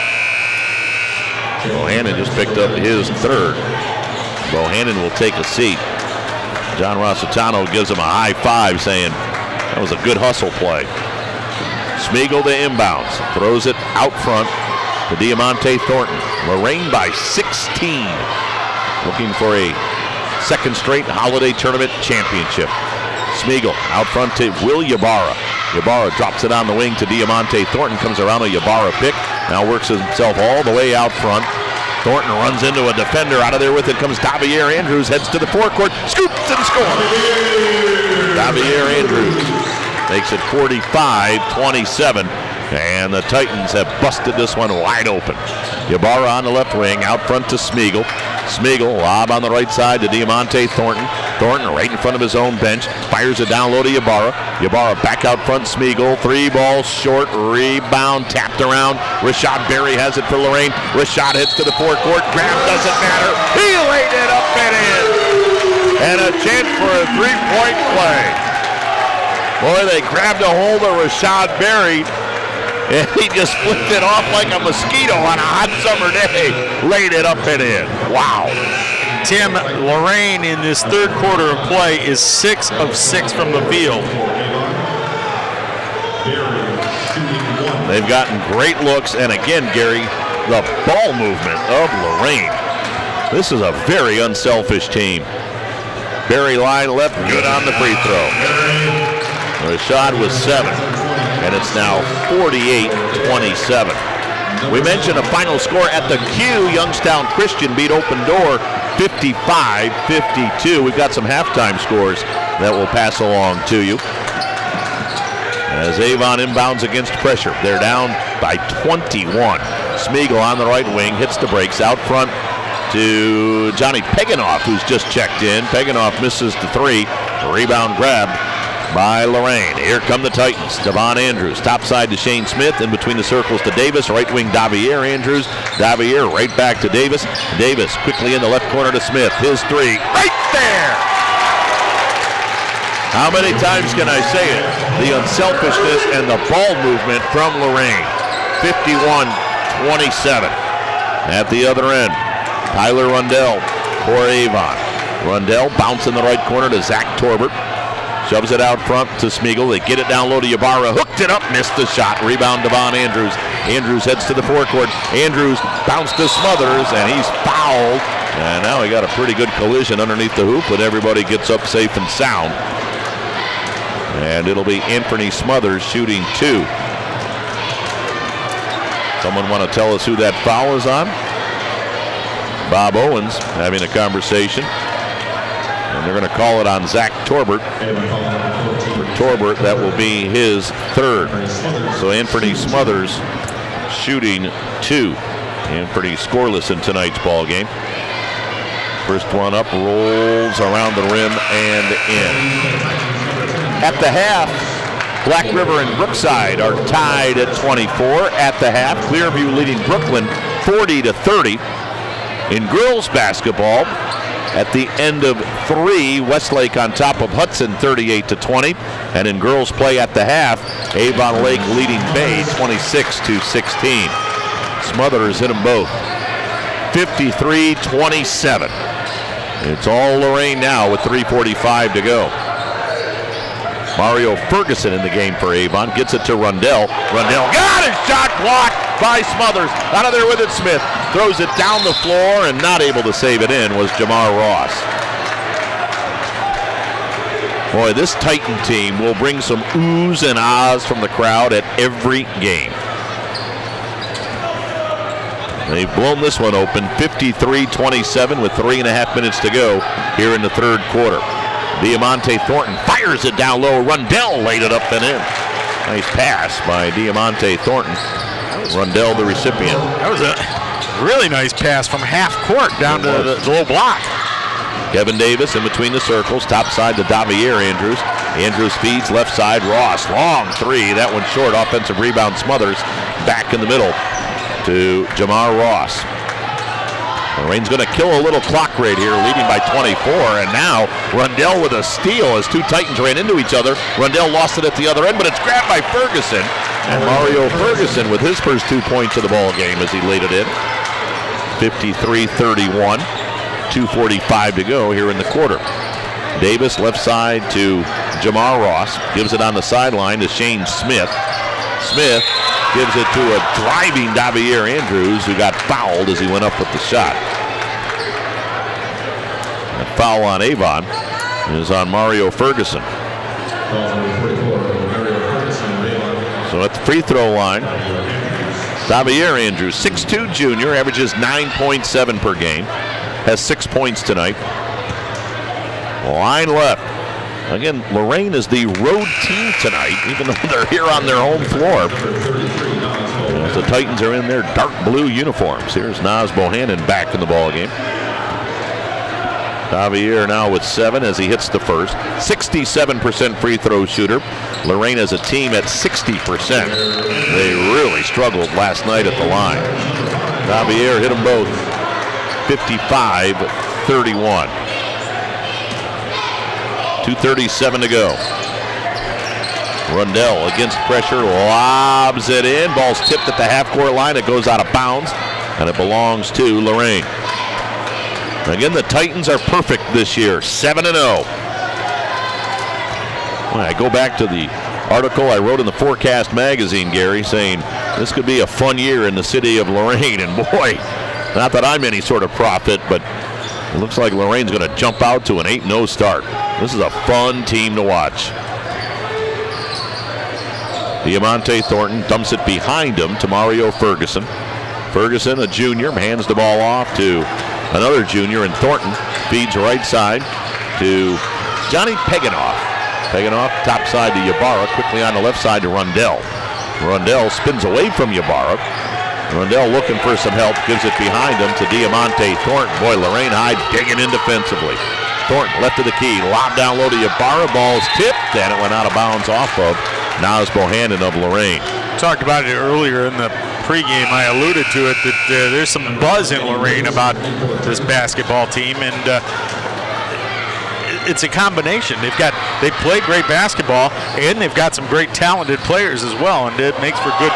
Bohannon just picked up his 3rd. Bohannon will take a seat. John Rossitano gives him a high five, saying that was a good hustle play. Smeagol to inbounds. Throws it out front to Diamante Thornton. Lorain by 16. Looking for a 2nd straight holiday tournament championship. Smeagol out front to Will Ybarra. Ybarra drops it on the wing to Diamante Thornton. Comes around a Ybarra pick. Now works himself all the way out front. Thornton runs into a defender. Out of there with it comes Javier Andrews. Heads to the forecourt. Scoops and scores. Javier Andrews makes it 45-27. And the Titans have busted this one wide open. Ybarra on the left wing. Out front to Smeagol. Smeagol, lob on the right side to Diamante Thornton. Thornton right in front of his own bench. Fires it down low to Ybarra. Ybarra back out front, Smeagol. 3 balls short. Rebound tapped around. Rashad Berry has it for Lorain. Rashad hits to the forecourt. Grab doesn't matter. He laid it up and in. And a chance for a 3-point play. Boy, they grabbed a hold of Rashad Berry. And he just flipped it off like a mosquito on a hot summer day. Laid it up and in. Wow. Tim, Lorain in this 3rd quarter of play is 6 of 6 from the field. They've gotten great looks. And again, Gary, the ball movement of Lorain. This is a very unselfish team. Barry line left, good on the free throw. Rashad was 7. And it's now 48-27. We mentioned a final score at the Q. Youngstown Christian beat Open Door 55-52. We've got some halftime scores that we'll pass along to you. As Avon inbounds against pressure, they're down by 21. Smeagol on the right wing hits the brakes out front to Johnny Peganoff, who's just checked in. Peganoff misses the 3. Rebound grabbed by Lorain. Here come the Titans. Devon Andrews, top side to Shane Smith, in between the circles to Davis, right wing Javier Andrews. Javier right back to Davis. Davis quickly in the left corner to Smith. His 3, right there! How many times can I say it? The unselfishness and the ball movement from Lorain. 51-27. At the other end, Tyler Rundell for Avon. Rundell bounce in the right corner to Zach Torbert. Shoves it out front to Smeagol. They get it down low to Ybarra. Hooked it up, missed the shot. Rebound Devon Andrews. Andrews heads to the forecourt. Andrews bounced to Smothers, and he's fouled. And now he got a pretty good collision underneath the hoop, but everybody gets up safe and sound. And it'll be Anthony Smothers shooting 2. Someone want to tell us who that foul is on? Bob Owens having a conversation. And they're going to call it on Zach Torbert. For Torbert, that will be his 3rd. So Anthony Smothers shooting 2. Anthony scoreless in tonight's ball game. First one up, rolls around the rim and in. At the half, Black River and Brookside are tied at 24. At the half, Clearview leading Brooklyn 40-30. In girls basketball, at the end of 3, Westlake on top of Hudson 38-20. And in girls play at the half, Avon Lake leading Bay 26-16. Smothers hit them both. 53-27. It's all Lorain now with 3:45 to go. Mario Ferguson in the game for Avon. Gets it to Rundell. Rundell got his shot blocked by Smothers. Out of there with it, Smith. Throws it down the floor, and not able to save it in was Jamar Ross. Boy, this Titan team will bring some oohs and ahs from the crowd at every game. They've blown this one open, 53-27 with 3.5 minutes to go here in the 3rd quarter. Diamante Thornton fires it down low. Rundell laid it up and in. Nice pass by Diamante Thornton. Rundell the recipient. That was a really nice pass from half court down to the low block. Kevin Davis in between the circles. Top side to Davier Andrews. Andrews feeds left side. Ross, long 3. That one short. Offensive rebound Smothers. Back in the middle to Jamar Ross. Lorain's going to kill a little clock rate here, leading by 24. And now Rundell with a steal as 2 Titans ran into each other. Rundell lost it at the other end, but it's grabbed by Ferguson. And Mario Ferguson with his first 2 points of the ball game as he laid it in. 53-31. 2:45 to go here in the quarter. Davis left side to Jamar Ross. Gives it on the sideline to Shane Smith. Smith gives it to a driving Davier Andrews, who got fouled as he went up with the shot. A foul on Avon is on Mario Ferguson. So at the free throw line, Davier Andrews, 6'2" junior, averages 9.7 per game, has 6 points tonight. Line left. Again, Lorain is the road team tonight, even though they're here on their home floor. As the Titans are in their dark blue uniforms. Here's Naz Bohannon back in the ball game. Davier now with 7 as he hits the first. 67% free throw shooter. Lorain as a team at 60%. They really struggled last night at the line. Davier hit them both. 55-31. 2:37 to go. Rundell against pressure, lobs it in. Ball's tipped at the half-court line. It goes out of bounds, and it belongs to Lorain. Again, the Titans are perfect this year, 7-0. When I go back to the article I wrote in the Forecast magazine, Gary, saying this could be a fun year in the city of Lorain, and boy, not that I'm any sort of prophet, but it looks like Lorain's going to jump out to an 8-0 start. This is a fun team to watch. Diamante Thornton dumps it behind him to Mario Ferguson. Ferguson, a junior, hands the ball off to another junior, and Thornton feeds right side to Johnny Peganoff. Peganoff top side to Ybarra, quickly on the left side to Rundell. Rundell spins away from Ybarra. Rundell looking for some help, gives it behind him to Diamante Thornton. Boy, Lorain High digging in defensively. Thornton left of the key, lob down low to Ybarra, ball's tipped, and it went out of bounds off of Naz Bohannon of Lorain. Talked about it earlier in the pregame. I alluded to it that there's some buzz in Lorain about this basketball team, and it's a combination. They play great basketball, and they've got some great talented players as well, and it makes for good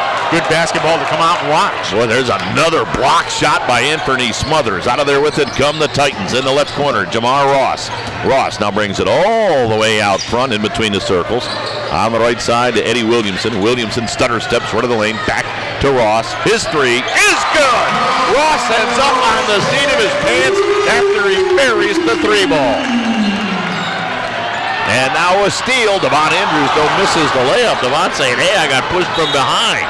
basketball to come out and watch. Boy, there's another block shot by Anthony Smothers. Out of there with it come the Titans in the left corner. Jamar Ross. Ross now brings it all the way out front in between the circles. On the right side to Eddie Williamson. Williamson stutter steps right of the lane. Back to Ross. His three is good. Ross ends up on the seat of his pants after he buries the three ball. And now a steal. Devon Andrews though misses the layup. Devon saying, hey, I got pushed from behind.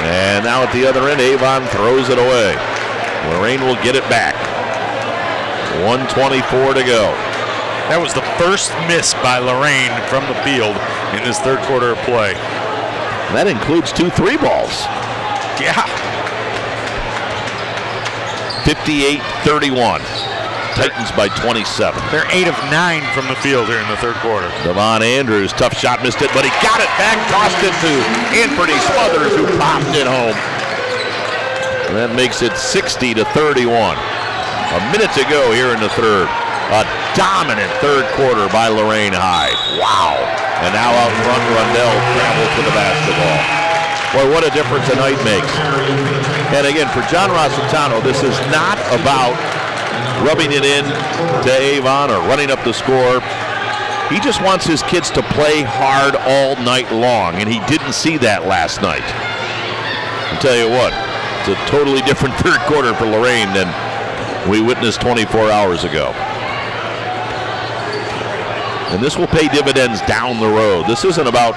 And now at the other end, Avon throws it away. Lorain will get it back. 1:24 to go. That was the first miss by Lorain from the field in this third quarter of play. That includes 2 3 balls. Yeah. 58-31. Titans by 27. They're 8 of 9 from the field here in the third quarter. Devon Andrews, tough shot, missed it, but he got it back, tossed it to Anthony Smothers, who popped it home. And that makes it 60-31. A minute to go here in the third. A dominant third quarter by Lorain High. Wow. And now out front, Rundell travels to the basketball. Boy, what a difference a night makes. And again, for John Rossitano, this is not about rubbing it in to Avon or running up the score. He just wants his kids to play hard all night long, and he didn't see that last night. I'll tell you what, it's a totally different third quarter for Lorain than we witnessed 24 hours ago. And this will pay dividends down the road. This isn't about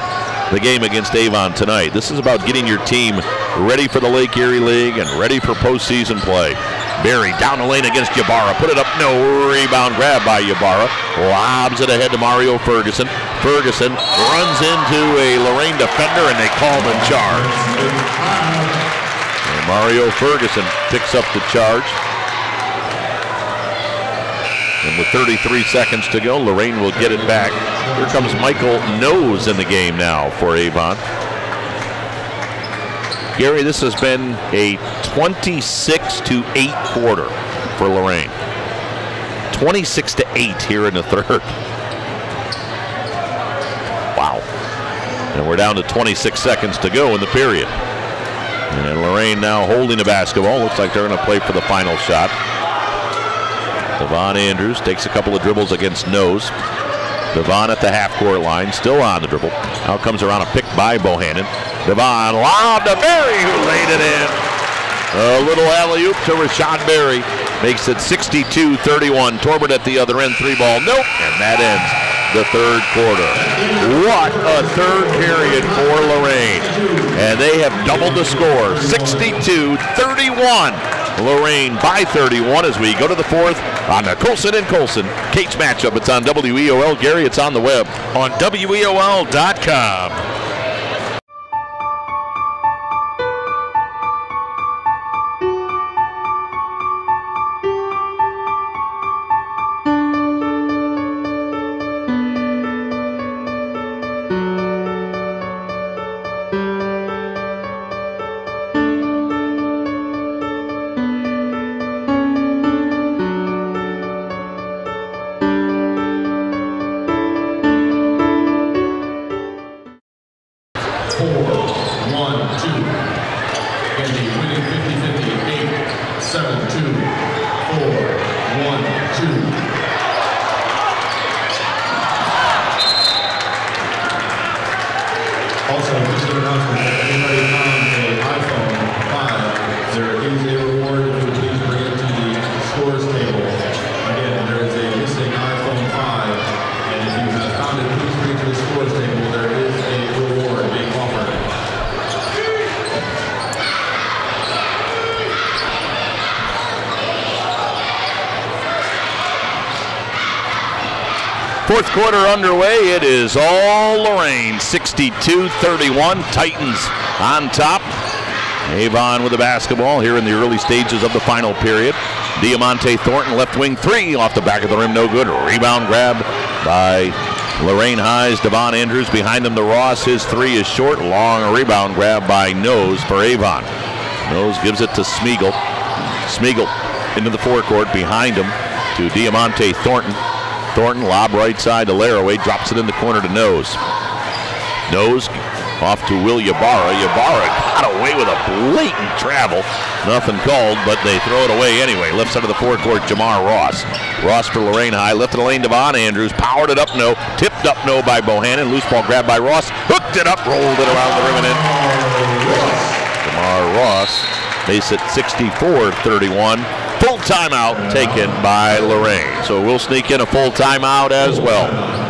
the game against Avon tonight. This is about getting your team ready for the Lake Erie League and ready for postseason play. Berry down the lane against Ybarra. Put it up, no rebound grab by Ybarra. Lobs it ahead to Mario Ferguson. Ferguson runs into a Lorain defender and they call the charge. And Mario Ferguson picks up the charge. And with 33 seconds to go, Lorain will get it back. Here comes Michael Nose in the game now for Avon. Gary, this has been a 26-8 quarter for Lorain. 26-8 here in the third. Wow. And we're down to 26 seconds to go in the period. And Lorain now holding the basketball. Looks like they're going to play for the final shot. Devon Andrews takes a couple of dribbles against Nose. Devon at the half-court line, still on the dribble. Now comes around a pick by Bohannon. Devon lob to Berry, who laid it in. A little alley-oop to Rashad Berry. Makes it 62-31. Torbert at the other end, 3-ball, nope. And that ends the third quarter. What a third period for Lorain. And they have doubled the score, 62-31. Lorain by 31 as we go to the fourth on the Colson and Colson Cates matchup. It's on WEOL. Gary, it's on the web on WEOL.com. Also, just an announcement, if anybody found an iPhone 5, there is a reward if you would please bring it to the scores table. Again, there is a missing iPhone 5, and if you have found it, please bring it to the scores table. There is a reward being offered. Fourth quarter underway. It is all Lorain, 62-31. Titans on top. Avon with the basketball here in the early stages of the final period. Diamante Thornton, left wing three off the back of the rim, no good. Rebound grab by Lorain High's Devon Andrews. Behind him, the Ross. His three is short. Long rebound grab by Nose for Avon. Nose gives it to Smeagol. Smeagol into the forecourt behind him to Diamante Thornton. Thornton, lob right side to Laraway, drops it in the corner to Nose. Nose off to Will Ybarra. Ybarra got away with a blatant travel. Nothing called, but they throw it away anyway. Left side of the forecourt, Jamar Ross. Ross for Lorain High. Left of the lane, Devon Andrews. Powered it up, no. Tipped up, no by Bohannon. Loose ball grabbed by Ross. Hooked it up, rolled it around the rim and in. Jamar Ross makes it 64-31. Full timeout taken by Lorain. So we'll sneak in a full timeout as well.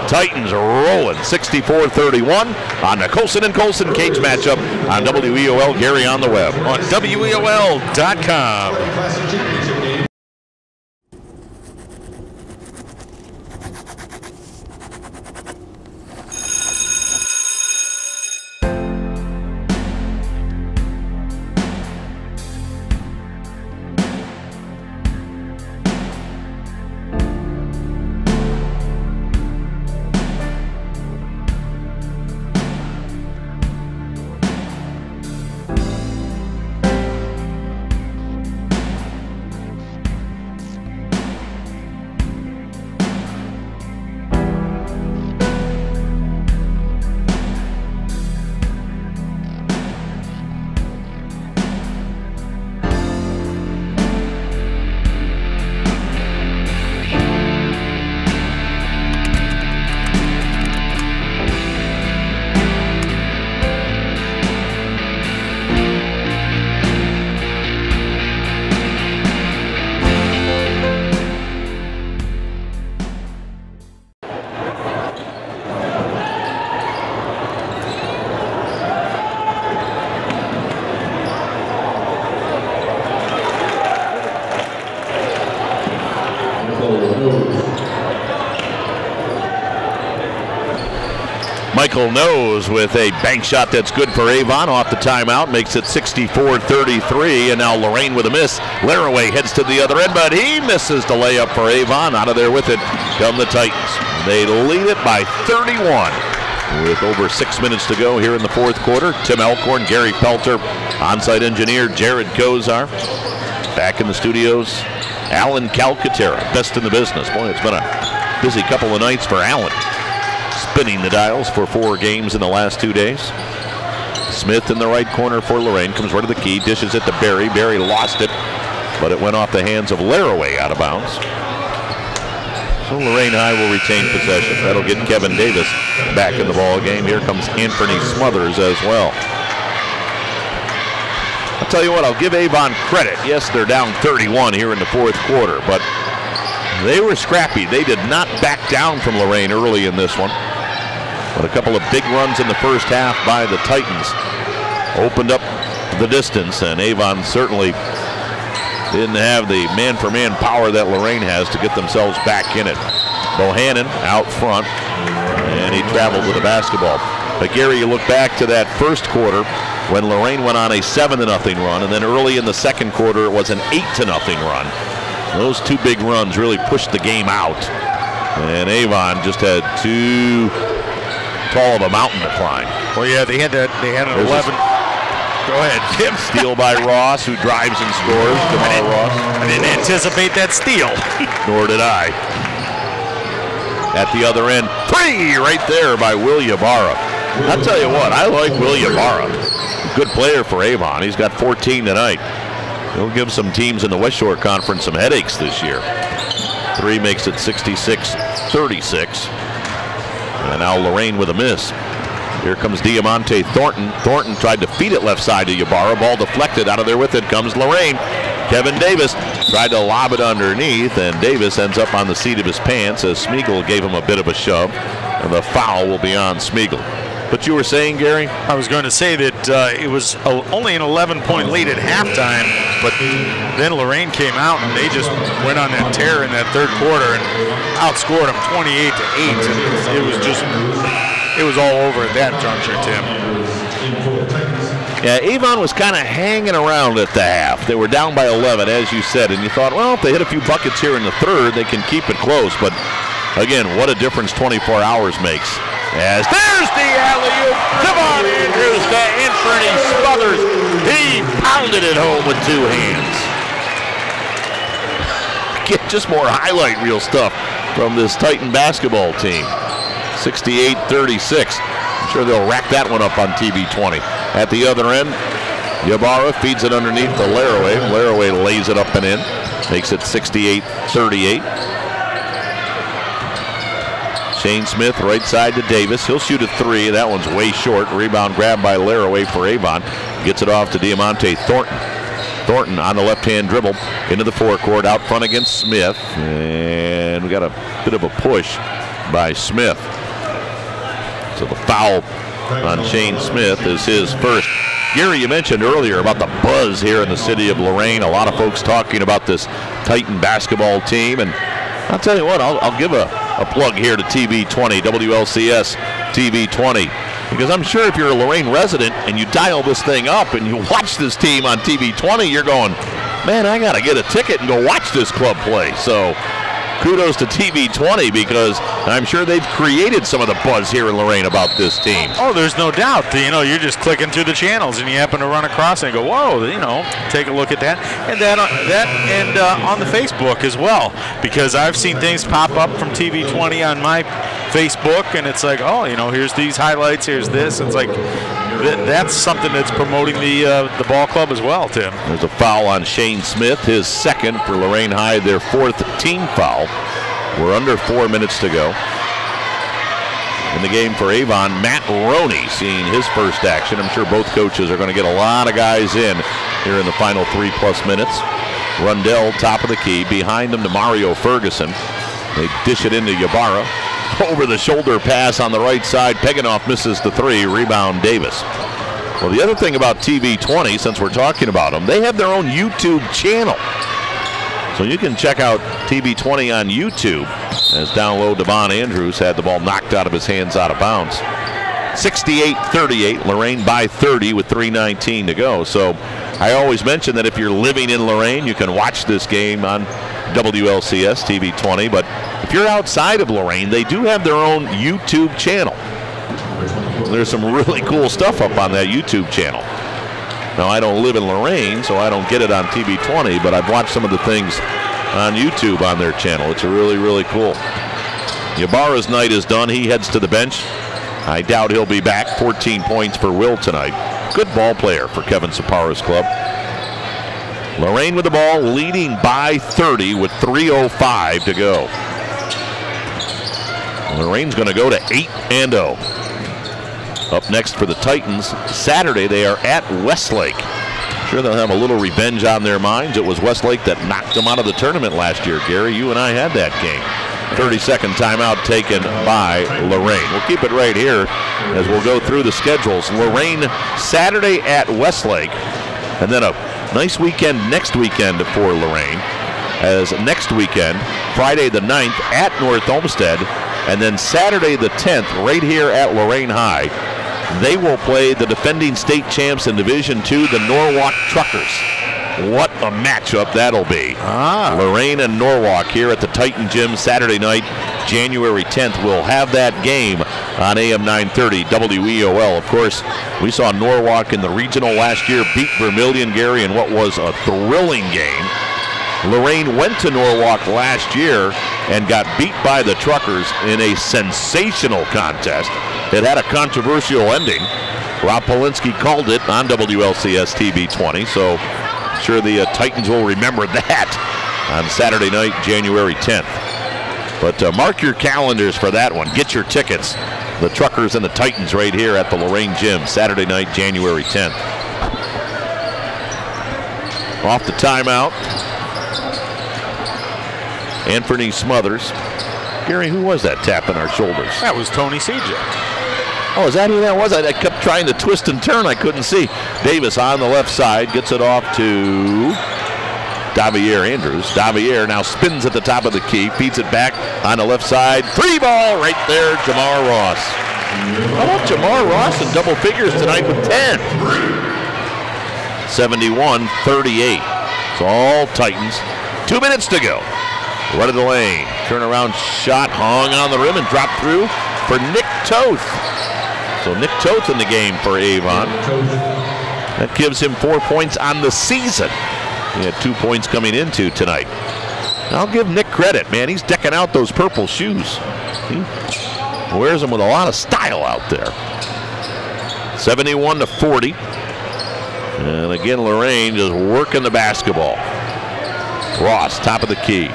Titans rolling 64-31 on the Colson and Colson cage matchup on WEOL. Gary on the web. On WEOL.com. Michael Nose with a bank shot that's good for Avon off the timeout, makes it 64-33, and now Lorain with a miss. Laraway heads to the other end, but he misses the layup for Avon. Out of there with it come the Titans. They lead it by 31 with over 6 minutes to go here in the fourth quarter. Tim Elkhorn, Gary Pelter, onsite engineer Jared Kozar. Back in the studios, Alan Calcaterra, best in the business. Boy, it's been a busy couple of nights for Alan. Spinning the dials for 4 games in the last 2 days. Smith in the right corner for Lorain, comes right to the key, dishes it to Barry. Barry lost it, but it went off the hands of Laraway out of bounds. So Lorain High will retain possession. That'll get Kevin Davis back in the ball game. Here comes Anthony Smothers as well. I'll tell you what, I'll give Avon credit. Yes, they're down 31 here in the fourth quarter, but they were scrappy. They did not back down from Lorain early in this one. But a couple of big runs in the first half by the Titans opened up the distance, and Avon certainly didn't have the man-for-man power that Lorain has to get themselves back in it. Bohannon out front, and he traveled with the basketball. But Gary, you look back to that first quarter when Lorain went on a 7-0 run, and then early in the second quarter it was an 8-0 run. Those 2 big runs really pushed the game out, and Avon just had too tall of a mountain to climb. Well, yeah, they had an 11. Go ahead, Tim. Steal by Ross, who drives and scores. Jamar Ross. I didn't anticipate that steal. Nor did I. At the other end, 3 right there by Will Ybarra. I'll tell you what, I like Will Ybarra. Good player for Avon. He's got 14 tonight. He'll give some teams in the West Shore Conference some headaches this year. 3 makes it 66-36. And now Lorain with a miss. Here comes Diamante Thornton. Thornton tried to feed it left side to Ybarra. Ball deflected. Out of there with it comes Lorain. Kevin Davis tried to lob it underneath, and Davis ends up on the seat of his pants as Smeagol gave him a bit of a shove. And the foul will be on Smeagol. But you were saying, Gary? I was going to say that it was only an 11-point lead at halftime, but then Lorain came out and they just went on that tear in that third quarter and outscored them 28-8. And it was all over at that juncture, Tim. Yeah, Avon was kind of hanging around at the half. They were down by 11, as you said, and you thought, well, if they hit a few buckets here in the third, they can keep it close. But again, what a difference 24 hours makes. As there's the alley-oop, Devon Andrews to Anthony Smothers. He pounded it home with 2 hands. Get just more highlight reel stuff from this Titan basketball team. 68-36. I'm sure they'll rack that one up on TV 20. At the other end, Ybarra feeds it underneath to Laraway. Laraway lays it up and in. Makes it 68-38. Shane Smith right side to Davis. He'll shoot a three. That one's way short. Rebound grabbed by Laraway for Avon. Gets it off to Diamante Thornton. Thornton on the left-hand dribble into the forecourt, out front against Smith. And we got a bit of a push by Smith. So the foul on Shane Smith is his first. Gary, you mentioned earlier about the buzz here in the city of Lorain. A lot of folks talking about this Titan basketball team. And I'll tell you what, I'll give a plug here to TV 20, WLCS TV 20. Because I'm sure if you're a Lorain resident and you dial this thing up and you watch this team on TV 20, you're going, man, I got to get a ticket and go watch this club play. So kudos to TV 20 because I'm sure they've created some of the buzz here in Lorain about this team. Oh, there's no doubt. You know, you're just clicking through the channels and you happen to run across it and go, whoa, you know, take a look at that. And on the Facebook as well, because I've seen things pop up from TV 20 on my Facebook, and it's like, oh, you know, here's these highlights, here's this. It's like that's something that's promoting the ball club as well, Tim. There's a foul on Shane Smith, his second for Lorain High, their fourth team foul. We're under 4 minutes to go. In the game for Avon, Matt Roney seeing his first action. I'm sure both coaches are going to get a lot of guys in here in the final 3+ minutes. Rundell, top of the key. Behind him to Mario Ferguson. They dish it into Ybarra. Over the shoulder pass on the right side. Peganoff misses the three. Rebound Davis. Well, the other thing about TV 20, since we're talking about them, they have their own YouTube channel. So you can check out TV 20 on YouTube. As down low, Devon Andrews had the ball knocked out of his hands out of bounds. 68-38, Lorain by 30 with 3:19 to go. So I always mention that if you're living in Lorain, you can watch this game on WLCS TV 20. But if you're outside of Lorain, they do have their own YouTube channel. There's some really cool stuff up on that YouTube channel. Now, I don't live in Lorain, so I don't get it on TV 20, but I've watched some of the things on YouTube on their channel. It's really, really cool. Ybarra's night is done. He heads to the bench. I doubt he'll be back. 14 points for Will tonight. Good ball player for Kevin Sapara's club. Lorain with the ball, leading by 30 with 3:05 to go. Lorain's going to go to 8-0. Up next for the Titans, Saturday they are at Westlake. Sure, they'll have a little revenge on their minds. It was Westlake that knocked them out of the tournament last year. Gary, you and I had that game. 30-second timeout taken by Lorain. We'll keep it right here as we'll go through the schedules. Lorain Saturday at Westlake, and then a nice weekend next weekend for Lorain. As next weekend, Friday the 9th at North Olmsted, and then Saturday the 10th right here at Lorain High. They will play the defending state champs in Division II, the Norwalk Truckers. What a matchup that'll be. Lorain and Norwalk here at the Titan Gym Saturday night, January 10th. We'll have that game on AM 930 WEOL. Of course, we saw Norwalk in the regional last year beat Vermilion, Gary, in what was a thrilling game. Lorain went to Norwalk last year and got beat by the Truckers in a sensational contest. It had a controversial ending. Rob Polinsky called it on WLCS TV 20, so I'm sure the Titans will remember that on Saturday night, January 10th. But mark your calendars for that one. Get your tickets. The Truckers and the Titans right here at the Lorain Gym, Saturday night, January 10th. Off the timeout, Anthony Smothers. Gary, who was that tapping our shoulders? That was Tony Seja. Oh, is that who that was? I kept trying to twist and turn. I couldn't see. Davis on the left side gets it off to Davier Andrews. Davier now spins at the top of the key, feeds it back on the left side. Three ball right there, Jamar Ross. How about Jamar Ross in double figures tonight with 10? 71-38. It's all Titans. 2 minutes to go. Right of the lane. Turnaround shot hung on the rim and dropped through for Nick Toth. So Nick Toth in the game for Avon. That gives him 4 points on the season. He had 2 points coming into tonight. I'll give Nick credit, man. He's decking out those purple shoes. He wears them with a lot of style out there. 71-40. And again, Lorain just working the basketball. Ross, top of the key.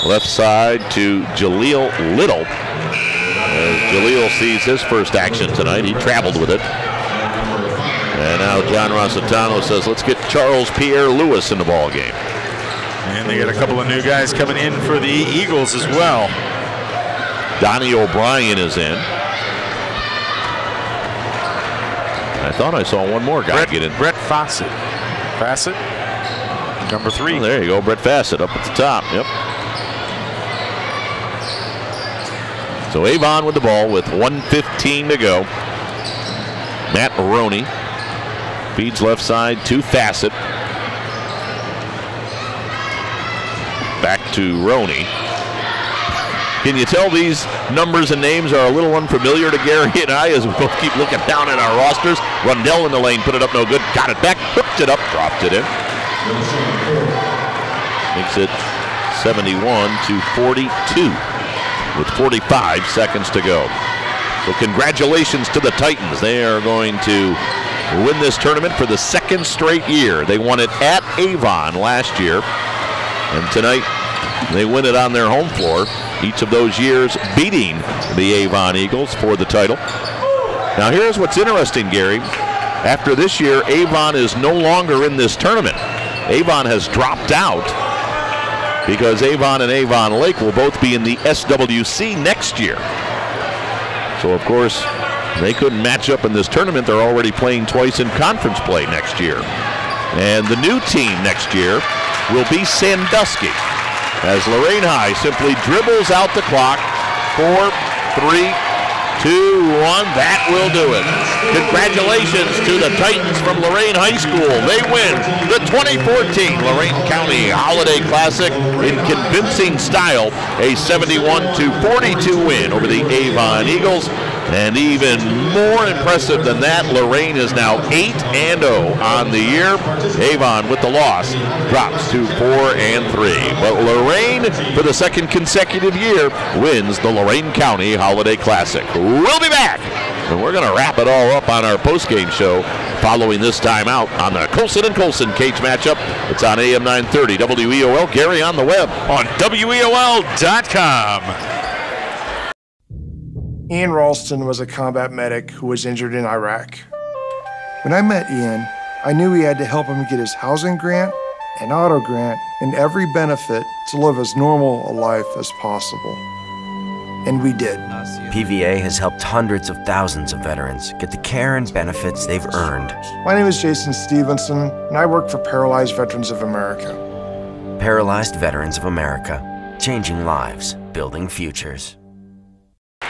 Left side to Jaleel Little. As Jaleel sees his first action tonight, he traveled with it. And now John Rossitano says, let's get Charles Pierre Lewis in the ball game. And they got a couple of new guys coming in for the Eagles as well. Donnie O'Brien is in. I thought I saw one more guy get in. Brett Fassett. Fassett, number 3. Oh, there you go, Brett Fassett up at the top. Yep. So Avon with the ball with 1:15 to go. Matt Maroney feeds left side to Fassett. Back to Roney. Can you tell these numbers and names are a little unfamiliar to Gary and I as we both keep looking down at our rosters? Rundell in the lane, put it up no good, got it back, hooked it up, dropped it in. Makes it 71-42 with 45 seconds to go. So congratulations to the Titans. They are going to win this tournament for the second straight year. They won it at Avon last year, and tonight they win it on their home floor. Each of those years beating the Avon Eagles for the title. Now here's what's interesting, Gary. After this year, Avon is no longer in this tournament. Avon has dropped out because Avon and Avon Lake will both be in the SWC next year. So of course, they couldn't match up in this tournament. They're already playing twice in conference play next year. And the new team next year will be Sandusky, as Lorain High simply dribbles out the clock. 4, 3, 2, 1. That will do it. Congratulations to the Titans from Lorain High School. They win the 2014 Lorain County Holiday Classic in convincing style. A 71-42 win over the Avon Eagles. And even more impressive than that, Lorain is now 8-0 on the year. Avon, with the loss, drops to 4-3. But Lorain, for the second consecutive year, wins the Lorain County Holiday Classic. We'll be back, and we're going to wrap it all up on our postgame show following this timeout on the Colson & Colson cage matchup. It's on AM 930 WEOL. Gary on the web on WEOL.com. Ian Ralston was a combat medic who was injured in Iraq. When I met Ian, I knew we had to help him get his housing grant and auto grant and every benefit to live as normal a life as possible. And we did. PVA has helped hundreds of thousands of veterans get the care and benefits they've earned. My name is Jason Stevenson, and I work for Paralyzed Veterans of America. Paralyzed Veterans of America, changing lives, building futures.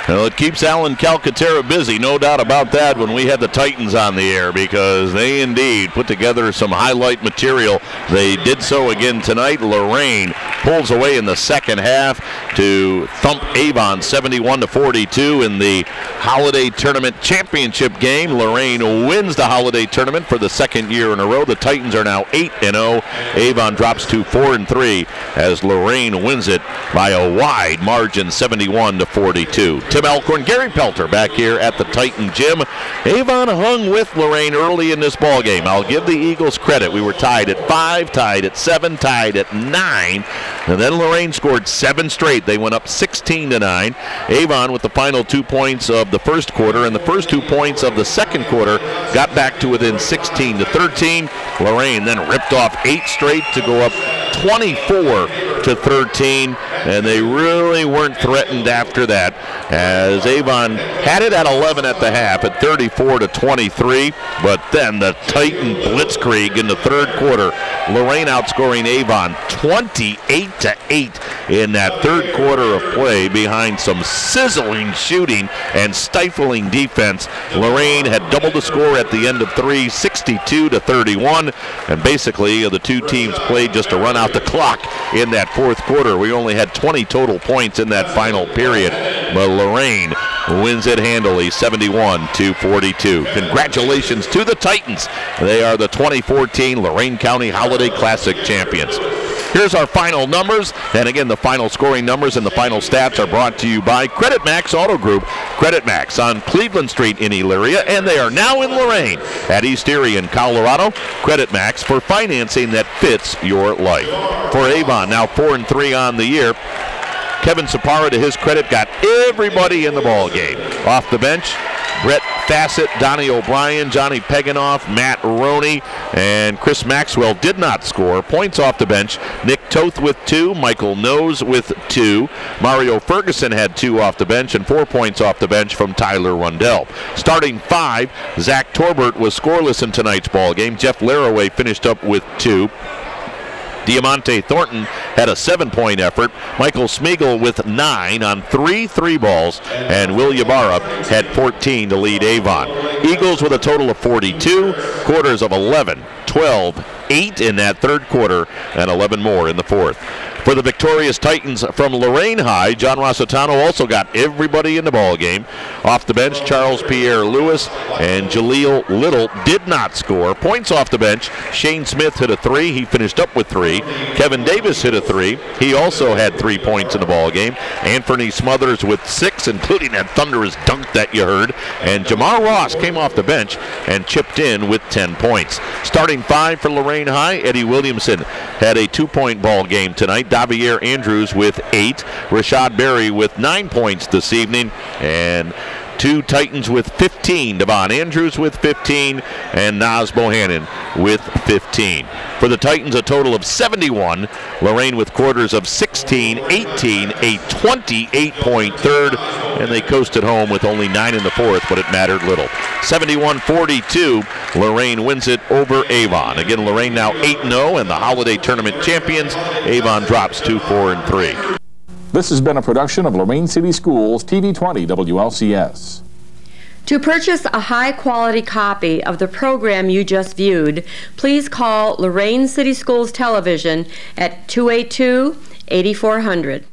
Well, it keeps Alan Calcaterra busy, no doubt about that, when we had the Titans on the air, because they indeed put together some highlight material. They did so again tonight. Lorain pulls away in the second half to thump Avon 71-42 in the Holiday Tournament Championship game. Lorain wins the Holiday Tournament for the second year in a row. The Titans are now 8-0. Avon drops to 4-3 as Lorain wins it by a wide margin, 71-42. Tim Alcorn, Gary Pelter back here at the Titan Gym. Avon hung with Lorain early in this ball game. I'll give the Eagles credit. We were tied at 5, tied at 7, tied at 9, and then Lorain scored 7 straight. They went up 16-9. Avon, with the final 2 points of the first quarter and the first 2 points of the second quarter, got back to within 16-13. Lorain then ripped off 8 straight to go up 24-13, and they really weren't threatened after that, as Avon had it at 11 at the half at 34-23, but then the Titan blitzkrieg in the third quarter. Lorain outscoring Avon 28-8 in that third quarter of play behind some sizzling shooting and stifling defense. Lorain had doubled the score at the end of 3, 62-31, and basically the two teams played just to run out the clock in that fourth quarter. We only had 20 total points in that final period, but Lorain wins it handily, 71-42. Congratulations to the Titans. They are the 2014 Lorain County Holiday Classic champions. Here's our final numbers. And again, the final scoring numbers and the final stats are brought to you by Credit Max Auto Group. Credit Max on Cleveland Street in Elyria, and they are now in Lorain at East Erie in Colorado. Credit Max for financing that fits your life. For Avon, now 4-3 on the year. Kevin Sapara, to his credit, got everybody in the ball game. Off the bench, Brett Fassett, Donnie O'Brien, Johnny Peganoff, Matt Roney, and Chris Maxwell did not score. Points off the bench, Nick Toth with 2, Michael Nose with 2. Mario Ferguson had 2 off the bench, and 4 points off the bench from Tyler Rundell. Starting 5, Zach Torbert was scoreless in tonight's ball game. Jeff Laraway finished up with 2. Diamante Thornton had a 7-point effort. Michael Smeagol with 9 on 3 3-balls. And Will Ybarra had 14 to lead Avon. Eagles with a total of 42, quarters of 11, 12, 8 in that third quarter, and 11 more in the fourth. For the victorious Titans from Lorain High, John Rossitano also got everybody in the ball game. Off the bench, Charles Pierre Lewis and Jaleel Little did not score. Points off the bench, Shane Smith hit a 3. He finished up with 3. Kevin Davis hit a 3. He also had 3 points in the ball game. Anthony Smothers with 6, including that thunderous dunk that you heard. And Jamar Ross came off the bench and chipped in with 10 points. Starting 5 for Lorain High, Eddie Williamson had a 2-point ball game tonight. Davier Andrews with 8. Rashad Berry with 9 points this evening. And 2 Titans with 15. Devon Andrews with 15. And Naz Bohannon with 15. For the Titans, a total of 71. Lorain with quarters of 16, 18, a 28-point third. And they coasted home with only 9 in the fourth, but it mattered little. 71-42, Lorain wins it over Avon. Again, Lorain now 8-0 and the holiday tournament champions. Avon drops to 4-3. This has been a production of Lorain City Schools, TV 20 WLCS. To purchase a high-quality copy of the program you just viewed, please call Lorain City Schools Television at 282-8400.